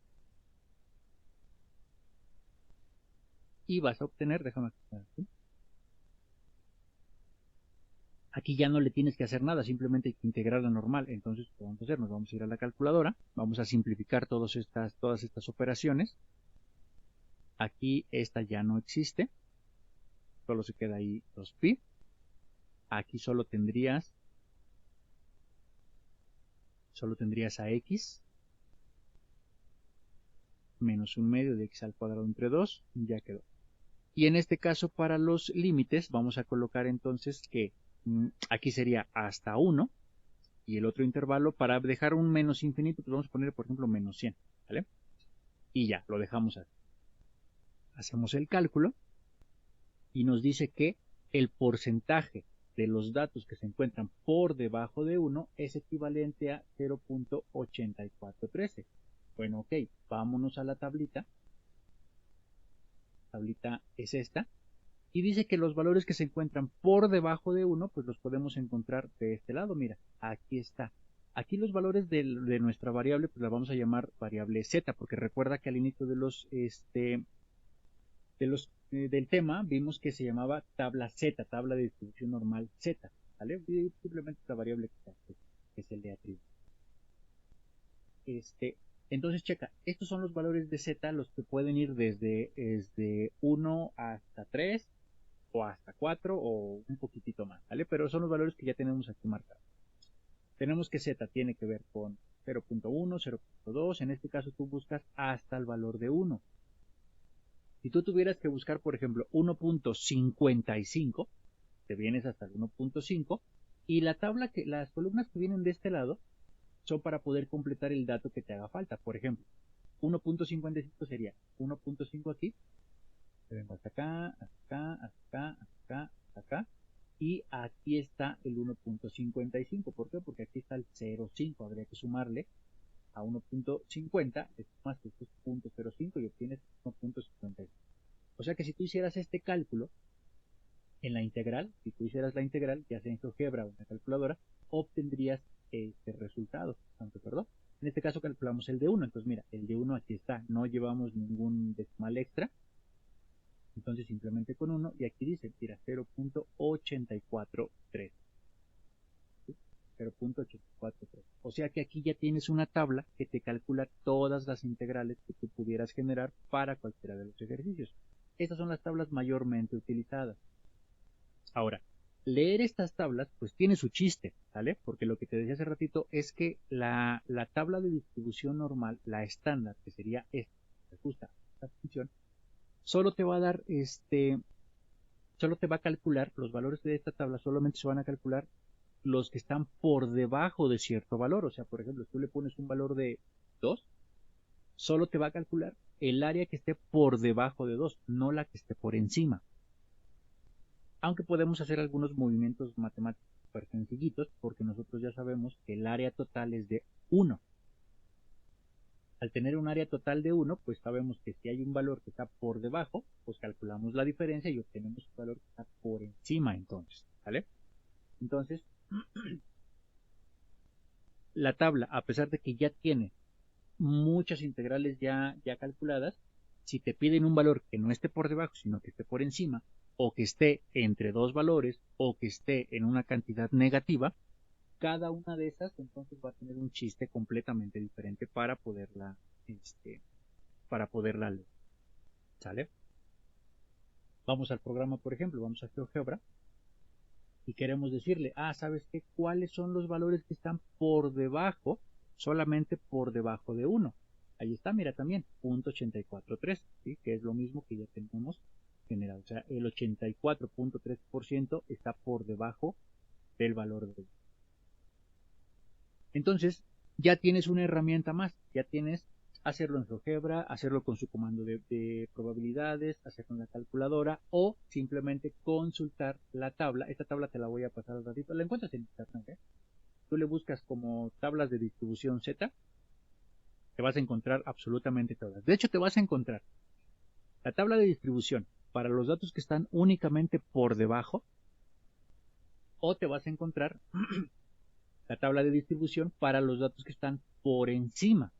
y vas a obtener, déjame aquí, aquí ya no le tienes que hacer nada, simplemente hay que integrar la normal. Entonces, ¿qué vamos a hacer? Nos vamos a ir a la calculadora, vamos a simplificar todas estas operaciones. Aquí esta ya no existe, solo se queda ahí los pi. Aquí solo tendrías a x menos un medio de x al cuadrado entre 2, ya quedó. Y en este caso para los límites vamos a colocar entonces que aquí sería hasta 1 y el otro intervalo para dejar un menos infinito, pues vamos a poner por ejemplo menos 100, ¿vale? Y ya, lo dejamos así. Hacemos el cálculo y nos dice que el porcentaje de los datos que se encuentran por debajo de 1 es equivalente a 0.8413. Bueno, ok, vámonos a la tablita. La tablita es esta. Y dice que los valores que se encuentran por debajo de 1, pues los podemos encontrar de este lado. Mira, aquí está. Aquí los valores de nuestra variable, pues la vamos a llamar variable z, porque recuerda que al inicio de del tema vimos que se llamaba tabla z, tabla de distribución normal z, ¿vale? Y simplemente la variable que es el de atributo. Entonces checa, estos son los valores de z, los que pueden ir desde 1 hasta 3 o hasta 4 o un poquitito más, ¿vale? Pero son los valores que ya tenemos aquí marcados. Tenemos que z tiene que ver con 0.1, 0.2, en este caso tú buscas hasta el valor de 1. Si tú tuvieras que buscar, por ejemplo, 1.55, te vienes hasta el 1.5 y las columnas que vienen de este lado son para poder completar el dato que te haga falta. Por ejemplo, 1.55 sería 1.5 aquí, te vengo hasta acá, hasta acá, hasta acá, hasta acá, hasta acá, y aquí está el 1.55. ¿Por qué? Porque aquí está el 0.5, habría que sumarle a 1.50, le sumas estos 0.05 y obtienes 1.55. O sea que si tú hicieras este cálculo en la integral, si tú hicieras la integral, ya sea en GeoGebra o en la calculadora, obtendrías este resultado. Aunque, perdón, en este caso calculamos el de 1. Entonces, mira, el de 1 aquí está, no llevamos ningún decimal extra. Entonces, simplemente con 1, y aquí dice, mira, 0.843. 0.843. O sea que aquí ya tienes una tabla que te calcula todas las integrales que tú pudieras generar para cualquiera de los ejercicios. Estas son las tablas mayormente utilizadas. Ahora, leer estas tablas pues tiene su chiste, ¿vale? Porque lo que te decía hace ratito es que la tabla de distribución normal, la estándar, que sería esta, que ajusta a esta función, solo te va a dar solo te va a calcular los valores de esta tabla, solamente se van a calcular los que están por debajo de cierto valor. O sea, por ejemplo, si tú le pones un valor de 2, solo te va a calcular el área que esté por debajo de 2, no la que esté por encima. Aunque podemos hacer algunos movimientos matemáticos súper sencillitos, porque nosotros ya sabemos que el área total es de 1. Al tener un área total de 1, pues sabemos que si hay un valor que está por debajo, pues calculamos la diferencia y obtenemos un valor que está por encima entonces, ¿vale? Entonces, la tabla, a pesar de que ya tiene muchas integrales ya calculadas, si te piden un valor que no esté por debajo, sino que esté por encima, o que esté entre dos valores, o que esté en una cantidad negativa, cada una de esas entonces va a tener un chiste completamente diferente para poderla leer. ¿Sale? Vamos al programa, por ejemplo, vamos a GeoGebra y queremos decirle, ¿sabes qué? ¿Cuáles son los valores que están por debajo, solamente por debajo de 1? Ahí está, mira también, 0.843, ¿sí? Que es lo mismo que ya tenemos generado. O sea, el 84.3% está por debajo del valor de 1. Entonces, ya tienes una herramienta más, ya tienes hacerlo en GeoGebra, hacerlo con su comando de probabilidades, hacerlo en la calculadora o simplemente consultar la tabla. Esta tabla te la voy a pasar al ratito, la encuentras en internet, ¿eh? Tú le buscas como tablas de distribución Z, te vas a encontrar absolutamente todas. De hecho, te vas a encontrar la tabla de distribución para los datos que están únicamente por debajo, o te vas a encontrar la tabla de distribución para los datos que están por encima.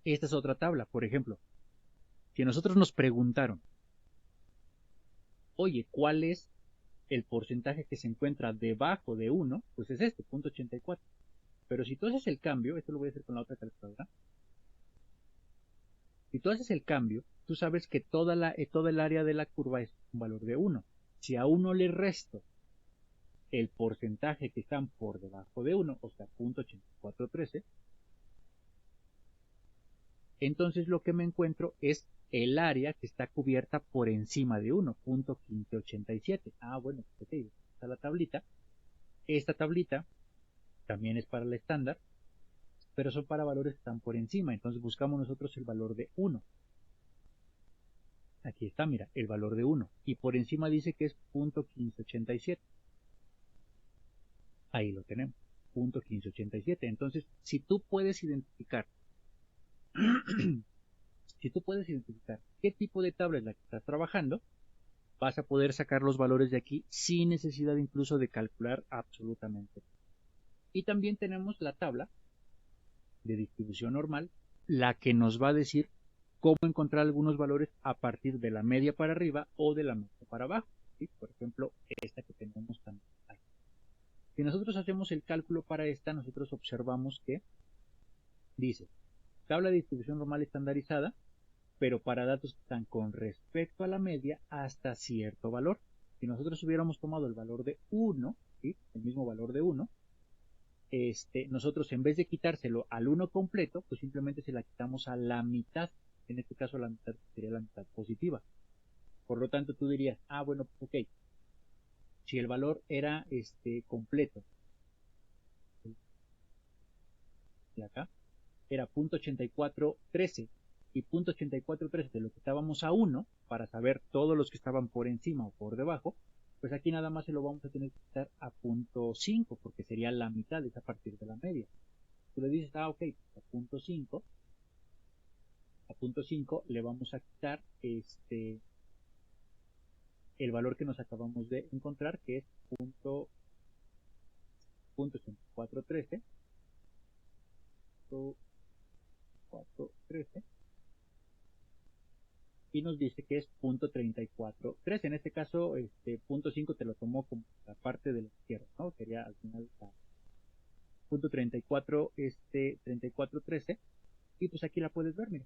Esta es otra tabla, por ejemplo. Si nosotros nos preguntaron, oye, ¿cuál es el porcentaje que se encuentra debajo de 1? Pues es este, 0.84. Pero si tú haces el cambio, esto lo voy a hacer con la otra calculadora. Si tú haces el cambio, tú sabes que toda el área de la curva es un valor de 1. Si a 1 le resto el porcentaje que están por debajo de 1, o sea, 0.8413, entonces lo que me encuentro es el área que está cubierta por encima de 1, punto 1587. Ah, bueno, ok, está la tablita. Esta tablita también es para el estándar, pero son para valores que están por encima. Entonces buscamos nosotros el valor de 1. Aquí está, mira, el valor de 1. Y por encima dice que es punto 1587. Ahí lo tenemos, punto 1587. Entonces, si tú puedes identificar qué tipo de tabla es la que estás trabajando, vas a poder sacar los valores de aquí sin necesidad incluso de calcular absolutamente. Y también tenemos la tabla de distribución normal, la que nos va a decir cómo encontrar algunos valores a partir de la media para arriba o de la media para abajo. ¿Sí? Por ejemplo, esta que tenemos también aquí. Si nosotros hacemos el cálculo para esta, nosotros observamos que dice tabla de distribución normal estandarizada, pero para datos que están con respecto a la media hasta cierto valor. Si nosotros hubiéramos tomado el valor de 1, ¿sí? El mismo valor de 1, nosotros en vez de quitárselo al 1 completo, pues simplemente se la quitamos a la mitad. En este caso la mitad sería la mitad positiva. Por lo tanto tú dirías, ah, bueno, ok, si el valor era completo, de acá, era .8413 y .8413 de lo que estábamos a 1, para saber todos los que estaban por encima o por debajo, pues aquí nada más se lo vamos a tener que quitar a .5, porque sería la mitad, es a partir de la media. Tú le dices, ah, ok, a .5 le vamos a quitar el valor que nos acabamos de encontrar, que es .8413, y nos dice que es .3413. En este caso, .5 te lo tomó como la parte de la izquierda, ¿no? Sería al final .34, 3413, y pues aquí la puedes ver, mira.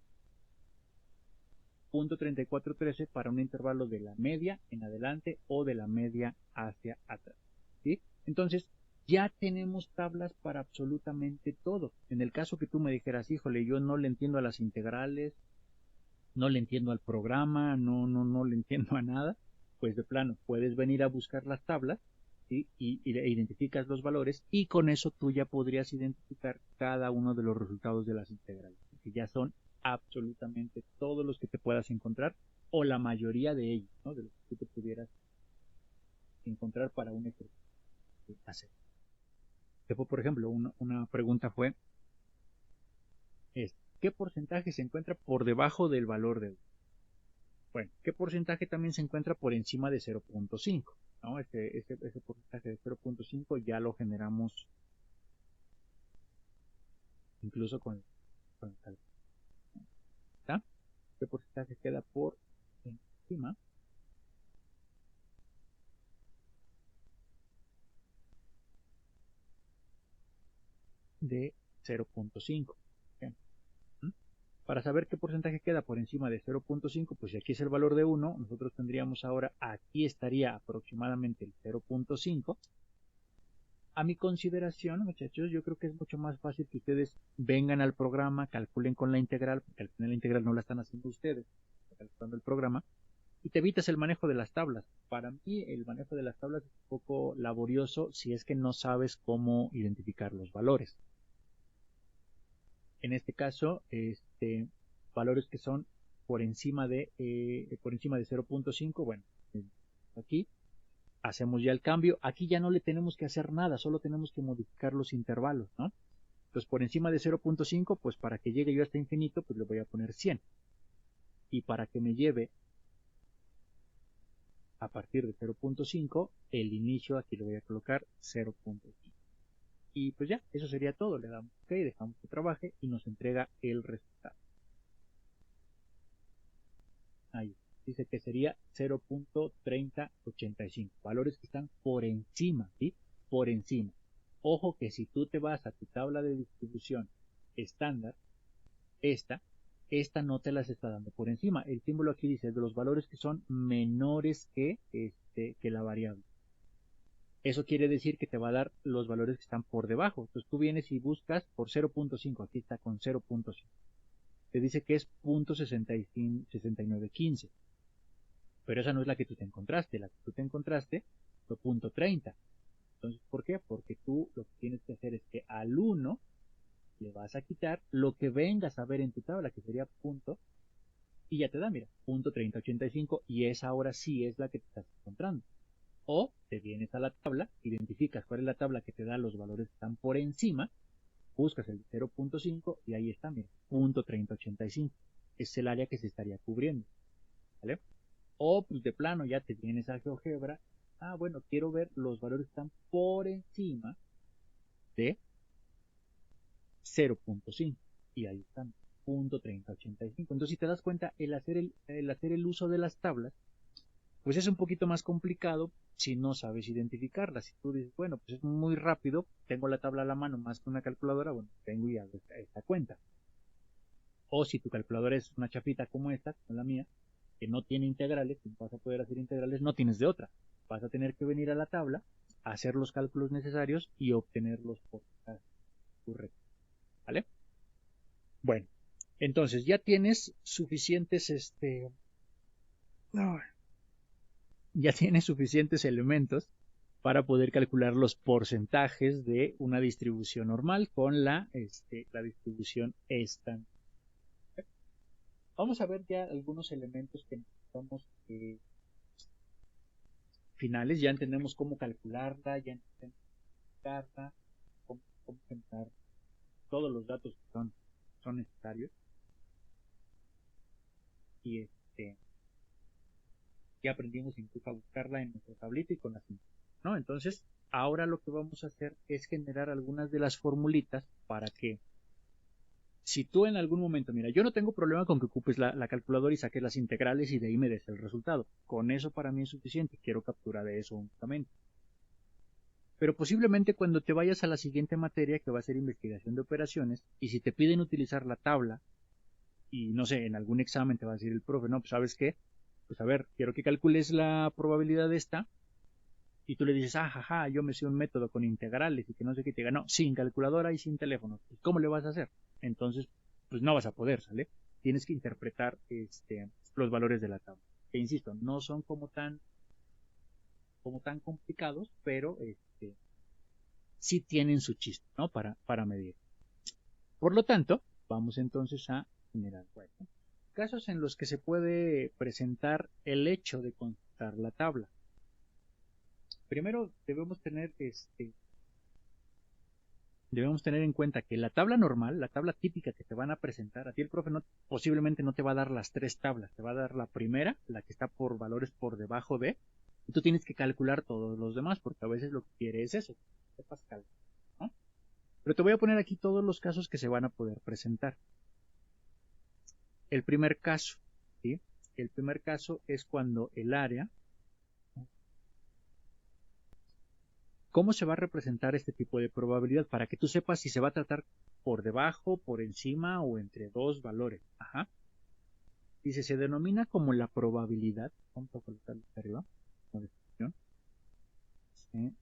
.3413 para un intervalo de la media en adelante o de la media hacia atrás, ¿sí? Entonces, ya tenemos tablas para absolutamente todo. En el caso que tú me dijeras, híjole, yo no le entiendo a las integrales, no le entiendo al programa, no le entiendo a nada, pues de plano puedes venir a buscar las tablas, ¿sí? y identificas los valores, y con eso tú ya podrías identificar cada uno de los resultados de las integrales, que ya son absolutamente todos los que te puedas encontrar, o la mayoría de ellos, ¿no? De los que tú te pudieras encontrar para un ejercicio hacer. Por ejemplo, una pregunta fue, ¿qué porcentaje se encuentra por debajo del valor de... Bueno, ¿qué porcentaje también se encuentra por encima de 0.5? ¿No? Ese porcentaje de 0.5 ya lo generamos incluso con el cálculo. ¿Está? ¿Qué porcentaje queda por encima de 0.5? Para saber qué porcentaje queda por encima de 0.5, pues si aquí es el valor de 1, nosotros tendríamos ahora, aquí estaría aproximadamente el 0.5. A mi consideración, muchachos, yo creo que es mucho más fácil que ustedes vengan al programa, calculen con la integral, porque al final la integral no la están haciendo ustedes, está calculando el programa, y te evitas el manejo de las tablas. Para mí el manejo de las tablas es un poco laborioso si es que no sabes cómo identificar los valores. En este caso, valores que son por encima de 0.5, bueno, aquí hacemos ya el cambio. Aquí ya no le tenemos que hacer nada, solo tenemos que modificar los intervalos, ¿no? Entonces, por encima de 0.5, pues para que llegue yo hasta infinito, pues le voy a poner 100. Y para que me lleve a partir de 0.5, el inicio aquí le voy a colocar 0.5. Y pues ya, eso sería todo. Le damos OK, dejamos que trabaje y nos entrega el resultado. Ahí dice que sería 0.3085. Valores que están por encima, ¿sí? Por encima. Ojo que si tú te vas a tu tabla de distribución estándar, esta no te las está dando por encima. El símbolo aquí dice de los valores que son menores que la variable. Eso quiere decir que te va a dar los valores que están por debajo. Entonces tú vienes y buscas por 0.5. Aquí está con 0.5. te dice que es .6915. Pero esa no es la que tú te encontraste. La que tú te encontraste fue .30. Entonces, ¿por qué? Porque tú lo que tienes que hacer es que al 1 le vas a quitar lo que vengas a ver en tu tabla, que sería punto, y ya te da, mira, .3085, y esa ahora sí es la que te estás encontrando. O te vienes a la tabla, identificas cuál es la tabla que te da los valores que están por encima, buscas el 0.5 y ahí está, mira, .3085. Es el área que se estaría cubriendo, ¿vale? O pues de plano ya te vienes a GeoGebra, bueno, quiero ver los valores que están por encima de 0.5 y ahí están, .3085. Entonces, si te das cuenta, el hacer el uso de las tablas, pues es un poquito más complicado si no sabes identificarlas. Si tú dices, bueno, pues es muy rápido, tengo la tabla a la mano más que una calculadora, bueno, tengo ya esta cuenta. O si tu calculadora es una chapita como esta, como la mía, que no tiene integrales, si vas a poder hacer integrales, no tienes de otra. Vas a tener que venir a la tabla, hacer los cálculos necesarios y obtener los porcentajes correctos. ¿Vale? Bueno, entonces ya tienes suficientes ya tienes suficientes elementos para poder calcular los porcentajes de una distribución normal con la distribución estándar. Vamos a ver ya algunos elementos que necesitamos finales. Ya entendemos cómo calcularla, ya entendemos cómo generar todos los datos que son necesarios. Y ya aprendimos incluso a buscarla en nuestra tablita y con la cinta, ¿no? Entonces, ahora lo que vamos a hacer es generar algunas de las formulitas para que si tú en algún momento, mira, yo no tengo problema con que ocupes la calculadora y saques las integrales y de ahí me des el resultado. Con eso para mí es suficiente. Quiero captura de eso únicamente. Pero posiblemente cuando te vayas a la siguiente materia, que va a ser investigación de operaciones, y si te piden utilizar la tabla, y no sé, en algún examen te va a decir el profe, no, pues ¿sabes qué? Pues a ver, quiero que calcules la probabilidad de esta, y tú le dices, jaja, yo me sé un método con integrales y que no sé qué, te diga, no, sin calculadora y sin teléfono. ¿Cómo le vas a hacer? Entonces, pues no vas a poder, ¿sale? Tienes que interpretar los valores de la tabla. Que insisto, no son como tan complicados, pero sí tienen su chiste, ¿no? Para medir. Por lo tanto, vamos entonces a generar casos en los que se puede presentar el hecho de consultar la tabla. Primero debemos tener en cuenta que la tabla normal, la tabla típica que te van a presentar, a ti el profe posiblemente no te va a dar las tres tablas, te va a dar la primera, la que está por valores por debajo de, y tú tienes que calcular todos los demás, porque a veces lo que quiere es eso, que sepas calcular, ¿no? Pero te voy a poner aquí todos los casos que se van a poder presentar. El primer caso, ¿sí? El primer caso es cuando el área. ¿Cómo se va a representar este tipo de probabilidad? Para que tú sepas si se va a tratar por debajo, por encima o entre dos valores. Ajá. Dice, se denomina como la probabilidad. Vamos a colocarlo arriba. Se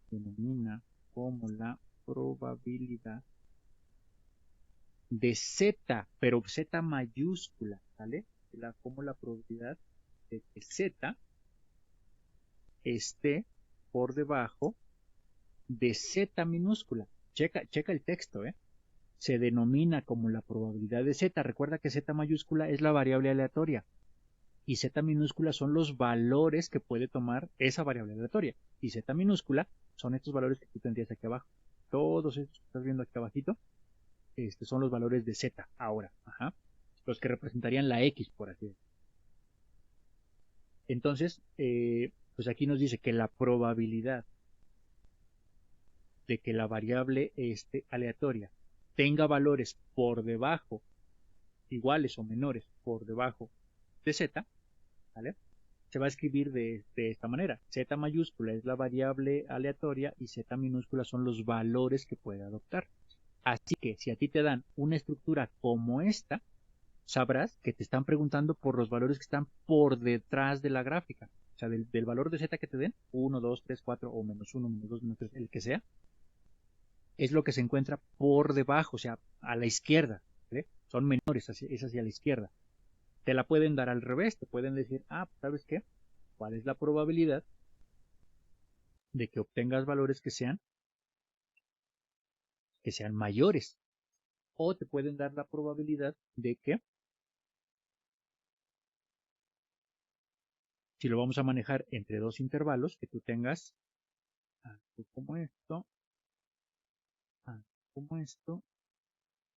denomina como la probabilidad de Z, pero Z mayúscula, ¿vale? Como la probabilidad de que Z esté por debajo de Z minúscula. Checa el texto, ¿eh? Se denomina como la probabilidad de Z. Recuerda que Z mayúscula es la variable aleatoria y Z minúscula son los valores que puede tomar esa variable aleatoria. Y Z minúscula son estos valores que tú tendrías aquí abajo. Todos estos que estás viendo aquí abajito, son los valores de Z ahora. Ajá. Los que representarían la X, por así decirlo. Entonces, pues aquí nos dice que la probabilidad de que la variable aleatoria tenga valores por debajo, iguales o menores, por debajo de Z, ¿vale? Se va a escribir de esta manera. Z mayúscula es la variable aleatoria y Z minúscula son los valores que puede adoptar. Así que si a ti te dan una estructura como esta, sabrás que te están preguntando por los valores que están por detrás de la gráfica. O sea, del valor de Z que te den, 1, 2, 3, 4 o menos 1, menos 2, menos 3, el que sea, es lo que se encuentra por debajo, o sea, a la izquierda, ¿vale? son menores, es hacia la izquierda. Te la pueden dar al revés, te pueden decir, ¿sabes qué? ¿Cuál es la probabilidad de que obtengas valores que sean mayores? O te pueden dar la probabilidad de que, si lo vamos a manejar entre dos intervalos, que tú tengas algo como esto,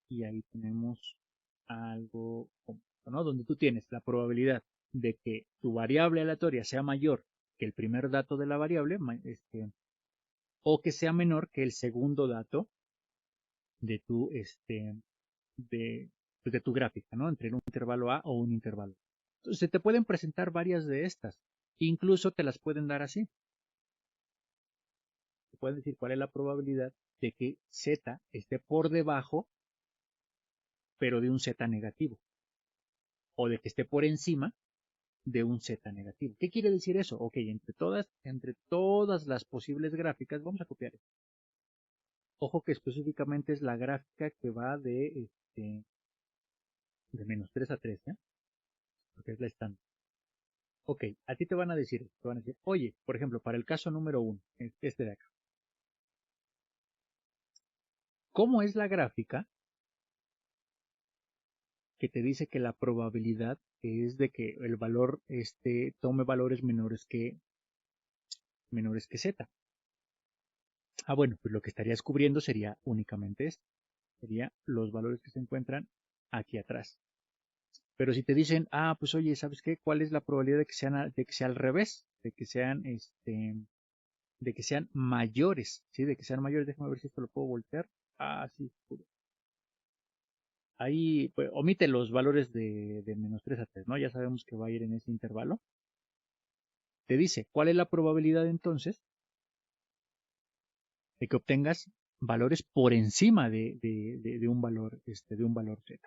y ahí tenemos algo como esto, ¿no? Donde tú tienes la probabilidad de que tu variable aleatoria sea mayor que el primer dato de la variable, o que sea menor que el segundo dato de tu, de tu gráfica, ¿no? Entre un intervalo A o un intervalo. Entonces, se te pueden presentar varias de estas. Incluso te las pueden dar así. Te pueden decir cuál es la probabilidad de que Z esté por debajo, pero de un Z negativo. O de que esté por encima de un Z negativo. ¿Qué quiere decir eso? Ok, entre todas las posibles gráficas, vamos a copiar esto. Ojo que específicamente es la gráfica que va de menos 3 a 3, ¿eh? Porque es la estándar. Ok, a ti te van a decir, oye, por ejemplo, para el caso número 1, este de acá. ¿Cómo es la gráfica que te dice que la probabilidad es de que el valor tome valores menores que Z? Bueno, pues lo que estarías cubriendo sería únicamente esto. Sería los valores que se encuentran aquí atrás. Pero si te dicen, pues oye, ¿sabes qué? ¿Cuál es la probabilidad de que sea al revés? De que sean mayores, ¿sí? De que sean mayores, déjame ver si esto lo puedo voltear. Sí. Ahí, pues, omite los valores de menos 3 a 3, ¿no? Ya sabemos que va a ir en ese intervalo. Te dice, ¿cuál es la probabilidad entonces de que obtengas valores por encima de un valor, de un valor Z?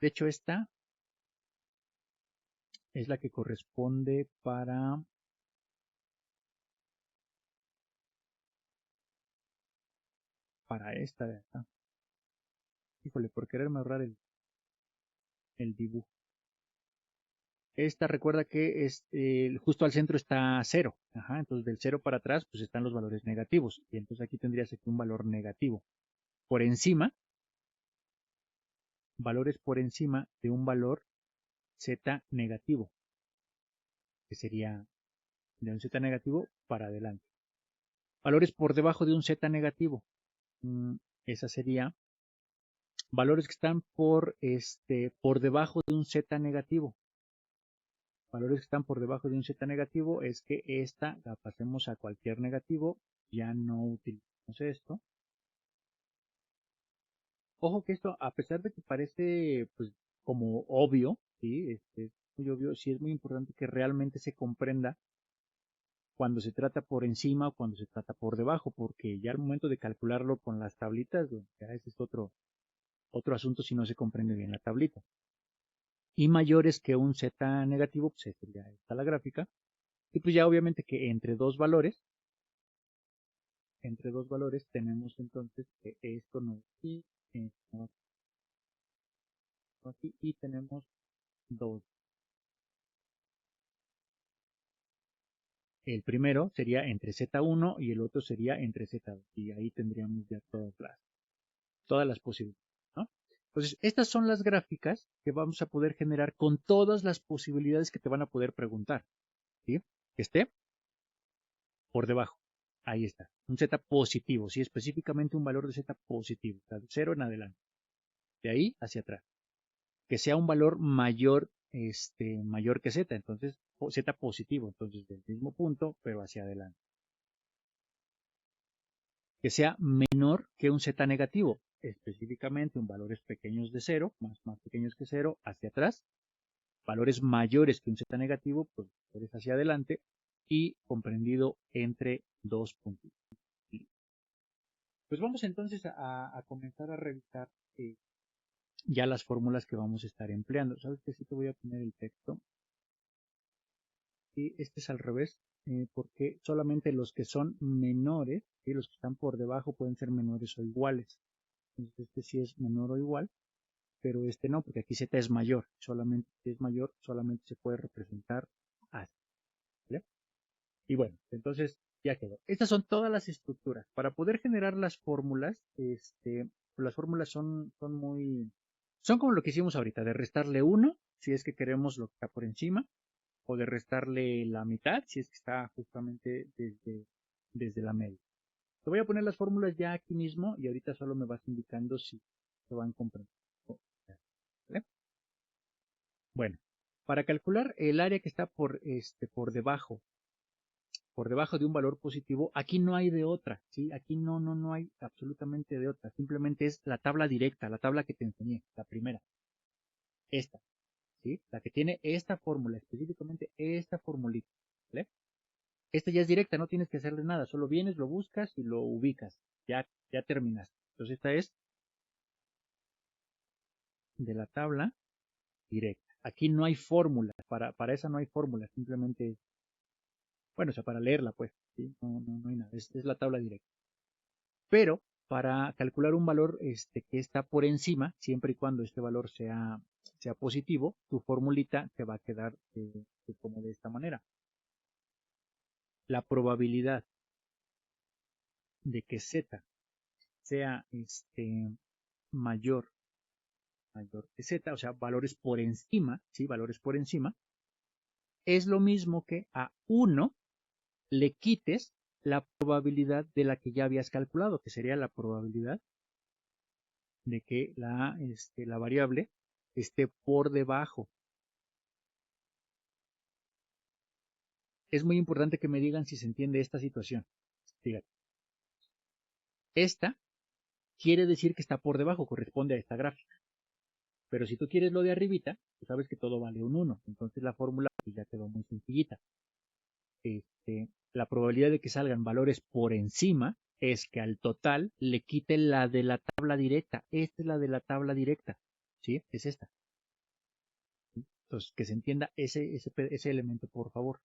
De hecho, esta es la que corresponde para esta de acá. Híjole, por quererme ahorrar el dibujo. Esta recuerda que justo al centro está 0. Entonces del 0 para atrás pues están los valores negativos. Y entonces aquí tendrías aquí un valor negativo. Por encima, valores por encima de un valor Z negativo. Que sería de un Z negativo para adelante. Valores por debajo de un Z negativo. Esa sería valores que están por debajo de un Z negativo. Valores que están por debajo de un Z negativo es que esta la pasemos a cualquier negativo, ya no utilizamos esto. Ojo que esto, a pesar de que parece pues como obvio, ¿sí? Es muy obvio, sí es muy importante que realmente se comprenda cuando se trata por encima o cuando se trata por debajo, porque ya al momento de calcularlo con las tablitas, ya ese es otro asunto si no se comprende bien la tablita. Y mayores que un Z negativo, pues ya está la gráfica. Y pues ya obviamente que entre dos valores tenemos entonces que esto no aquí, esto aquí, y tenemos dos. El primero sería entre Z1 y el otro sería entre Z2. Y ahí tendríamos ya todas las posibilidades, ¿no? Entonces, estas son las gráficas que vamos a poder generar con todas las posibilidades que te van a poder preguntar, ¿sí? Que esté por debajo. Ahí está. Un Z positivo, sí, específicamente un valor de Z positivo, de 0 en adelante. De ahí hacia atrás. Que sea un valor mayor, mayor que Z, entonces Z positivo, entonces del mismo punto, pero hacia adelante. Que sea menor que un Z negativo, específicamente en valores pequeños de 0, más pequeños que 0, hacia atrás. Valores mayores que un Z negativo, pues valores hacia adelante, y comprendido entre dos puntos. Pues vamos entonces a comenzar a revisar ya las fórmulas que vamos a estar empleando. ¿Sabes qué? Sí te voy a poner el texto. Y este es al revés, porque solamente los que son menores, ¿sí? Los que están por debajo pueden ser menores o iguales. Entonces este sí es menor o igual, pero este no, porque aquí z es mayor. Solamente si es mayor, solamente se puede representar así. ¿Vale? Y bueno, entonces ya quedó. Estas son todas las estructuras. Para poder generar las fórmulas, las fórmulas son como lo que hicimos ahorita, de restarle 1 si es que queremos lo que está por encima, o de restarle la mitad si es que está justamente desde la media. Te voy a poner las fórmulas ya aquí mismo y ahorita solo me vas indicando si se van comprendiendo. ¿Vale? Bueno, para calcular el área que está por debajo de un valor positivo, aquí no hay de otra, ¿sí? Aquí no hay absolutamente de otra. Simplemente es la tabla directa, la tabla que te enseñé, la primera. Esta, ¿sí? La que tiene esta fórmula, específicamente esta formulita, ¿vale? Esta ya es directa, no tienes que hacerle nada, solo vienes, lo buscas y lo ubicas. Ya terminaste. Entonces esta es de la tabla directa. Aquí no hay fórmula, para esa no hay fórmula, simplemente, bueno, o sea, para leerla, pues, ¿sí? No hay nada, es la tabla directa. Pero para calcular un valor que está por encima, siempre y cuando este valor sea positivo, tu formulita te va a quedar como de esta manera. La probabilidad de que z sea mayor, mayor que z, o sea, valores por encima, ¿sí? Valores por encima, es lo mismo que a 1 le quites la probabilidad de la que ya habías calculado, que sería la probabilidad de que la variable esté por debajo. Es muy importante que me digan si se entiende esta situación. Fíjate, esta quiere decir que está por debajo, corresponde a esta gráfica. Pero si tú quieres lo de arribita, tú sabes que todo vale un 1. Entonces la fórmula pues, ya quedó muy sencillita. La probabilidad de que salgan valores por encima es que al total le quite la de la tabla directa. Esta es la de la tabla directa. ¿Sí? Es esta. Entonces, que se entienda ese elemento, por favor.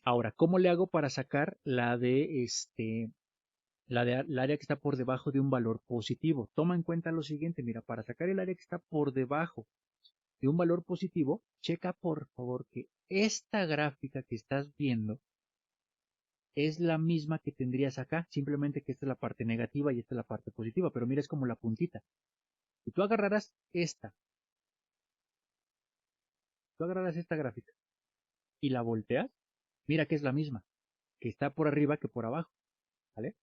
Ahora, ¿cómo le hago para sacar la área que está por debajo de un valor positivo? Toma en cuenta lo siguiente, mira, para sacar el área que está por debajo de un valor positivo, checa por favor que esta gráfica que estás viendo es la misma que tendrías acá, simplemente que esta es la parte negativa y esta es la parte positiva, pero mira, es como la puntita. Si tú agarraras esta gráfica y la volteas, mira que es la misma, que está por arriba que por abajo, ¿vale?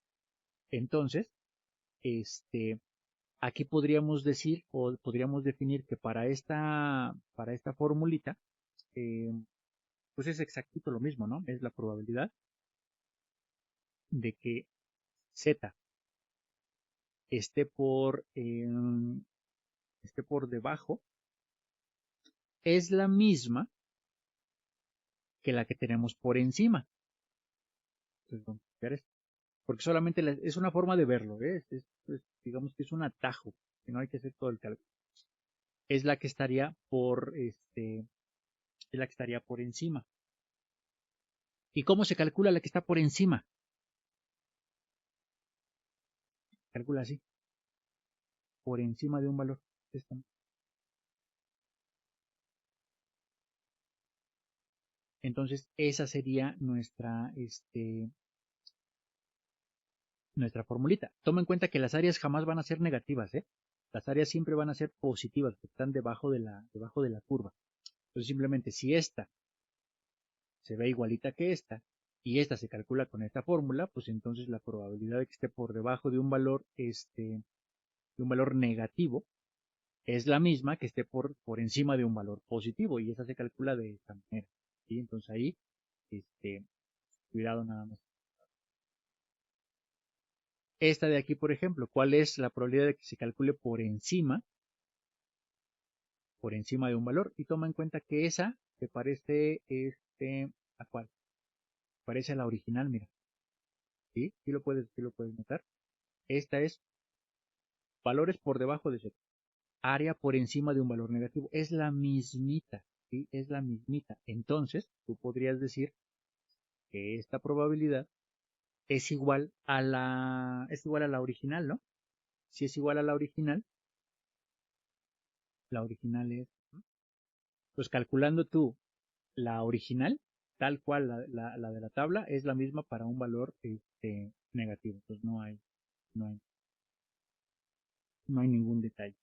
Entonces, aquí podríamos decir o podríamos definir que para esta formulita, eh, pues es exactito lo mismo, ¿no? Es la probabilidad de que z esté por debajo, es la misma que la que tenemos por encima. Entonces, vamos a ver esto. Porque solamente es una forma de verlo, ¿eh? Digamos que es un atajo, que no hay que hacer todo el cálculo. Es la que estaría por encima. ¿Y cómo se calcula la que está por encima? Calcula así, por encima de un valor. Entonces, esa sería nuestra formulita. Toma en cuenta que las áreas jamás van a ser negativas, ¿eh? Las áreas siempre van a ser positivas, porque están debajo de la curva. Entonces, simplemente si esta se ve igualita que esta, y esta se calcula con esta fórmula, pues entonces la probabilidad de que esté por debajo de un valor negativo, es la misma que esté por encima de un valor positivo, y esa se calcula de esta manera. ¿Sí? Entonces ahí, cuidado nada más. Esta de aquí, por ejemplo, ¿cuál es la probabilidad de que se calcule por encima de un valor? Y toma en cuenta que esa se parece, ¿a cuál? Parece a la original, mira. ¿Sí? ¿Sí lo puedes notar? Esta es valores por debajo de 0. Área por encima de un valor negativo. Es la mismita, ¿sí? Es la mismita. Entonces, tú podrías decir que esta probabilidad es igual a la original, ¿no? si es igual a la original es, pues calculando tú la original, tal cual la de la tabla, es la misma para un valor negativo. Entonces no hay, no hay ningún detalle.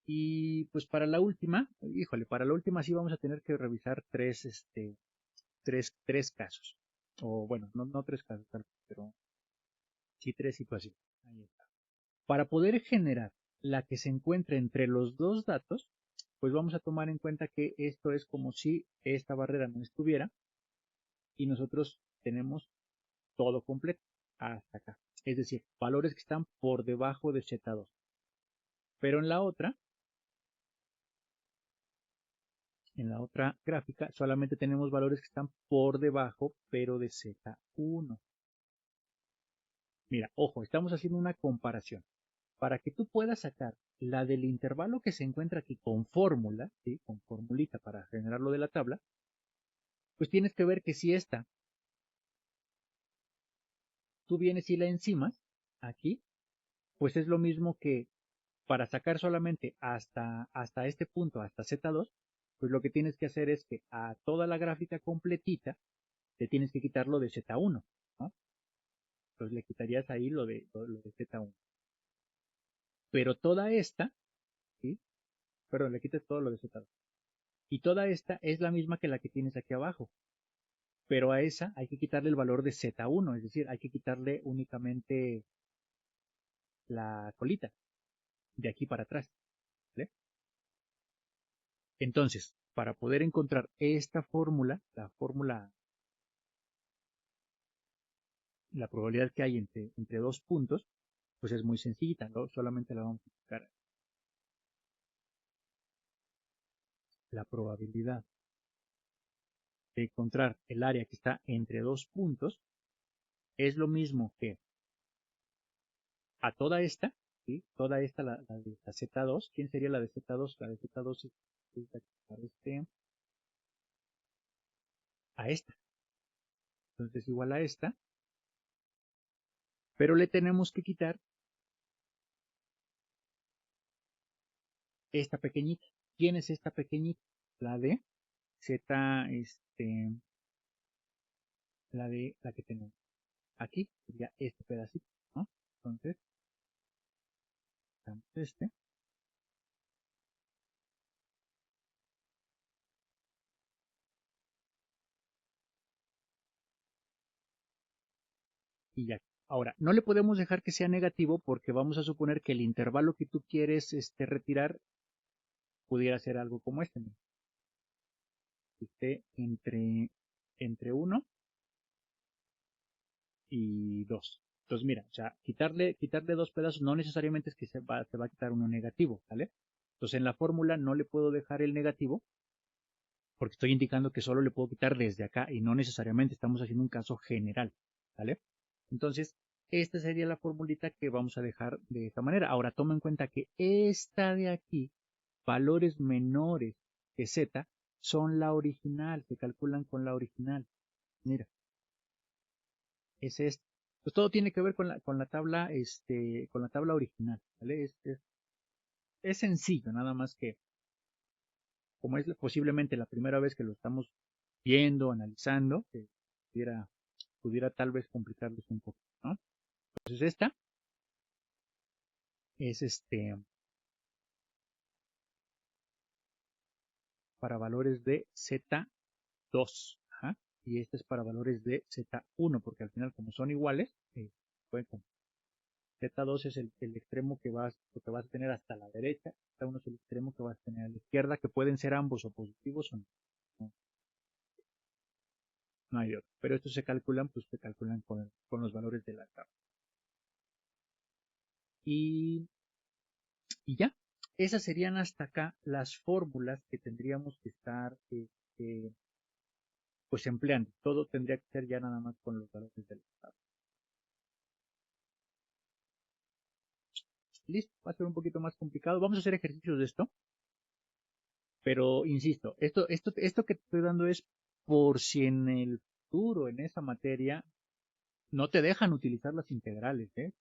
Y pues para la última, híjole, para la última sí vamos a tener que revisar tres casos. O bueno, no tres casos, pero sí tres situaciones. Ahí está. Para poder generar la que se encuentre entre los dos datos, pues vamos a tomar en cuenta que esto es como si esta barrera no estuviera y nosotros tenemos todo completo hasta acá. Es decir, valores que están por debajo de Z2. Pero en la otra gráfica solamente tenemos valores que están por debajo, pero de Z1. Mira, ojo, estamos haciendo una comparación. Para que tú puedas sacar la del intervalo que se encuentra aquí con fórmula, ¿sí? Con formulita para generarlo de la tabla, pues tienes que ver que si esta, tú vienes y la encimas, aquí, pues es lo mismo que para sacar solamente hasta este punto, hasta Z2, pues lo que tienes que hacer es que a toda la gráfica completita le tienes que quitarlo de Z1, ¿no? Entonces le quitarías ahí lo de Z1. Pero toda esta, ¿sí? Perdón, le quitas todo lo de Z2. Y toda esta es la misma que la que tienes aquí abajo. Pero a esa hay que quitarle el valor de Z1, es decir, hay que quitarle únicamente la colita de aquí para atrás, ¿vale? Entonces, para poder encontrar esta fórmula, la probabilidad que hay entre dos puntos, pues es muy sencillita, ¿no? Solamente la vamos a buscar. La probabilidad de encontrar el área que está entre dos puntos es lo mismo que a toda esta, ¿sí? Toda esta, la de la Z2, ¿quién sería la de Z2? La de Z2 es la que parece a esta. Entonces es igual a esta, pero le tenemos que quitar esta pequeñita. ¿Quién es esta pequeñita? La de Z, la que tenemos aquí, sería este pedacito, ¿no? Entonces, damos y ya. Ahora, no le podemos dejar que sea negativo porque vamos a suponer que el intervalo que tú quieres retirar pudiera ser algo como este, ¿no? Que esté entre 1 y 2. Entonces, mira, o sea, quitarle dos pedazos no necesariamente es que se va a quitar uno negativo, ¿vale? Entonces, en la fórmula no le puedo dejar el negativo porque estoy indicando que solo le puedo quitar desde acá y no necesariamente estamos haciendo un caso general, ¿vale? Entonces, esta sería la formulita que vamos a dejar de esta manera. Ahora, toma en cuenta que esta de aquí, valores menores que z, son la original, se calculan con la original. Mira, es esto. Pues todo tiene que ver con la tabla original, ¿vale? Es sencillo, nada más que como es posiblemente la primera vez que lo estamos viendo, analizando, que pudiera tal vez complicarles un poco, ¿no? Entonces esta es para valores de Z2, ajá, y esta es para valores de Z1, porque al final como son iguales, pueden Z2 es el extremo lo que vas a tener hasta la derecha, Z1 es el extremo que vas a tener a la izquierda, que pueden ser ambos o positivos o no. No, no hay otro. Pero estos se calculan con los valores de la tabla. Y, y ya, esas serían hasta acá las fórmulas que tendríamos que estar pues empleando. Todo tendría que ser ya nada más con los valores de la tabla. Listo, va a ser un poquito más complicado. Vamos a hacer ejercicios de esto, pero insisto, esto que te estoy dando es por si en el futuro, en esa materia, no te dejan utilizar las integrales, ¿eh?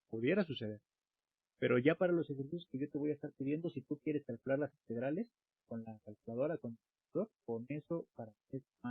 Pudiera suceder. Pero ya para los ejercicios que yo te voy a estar pidiendo, si tú quieres calcular las integrales con la calculadora, con el calculador, con eso para mí es más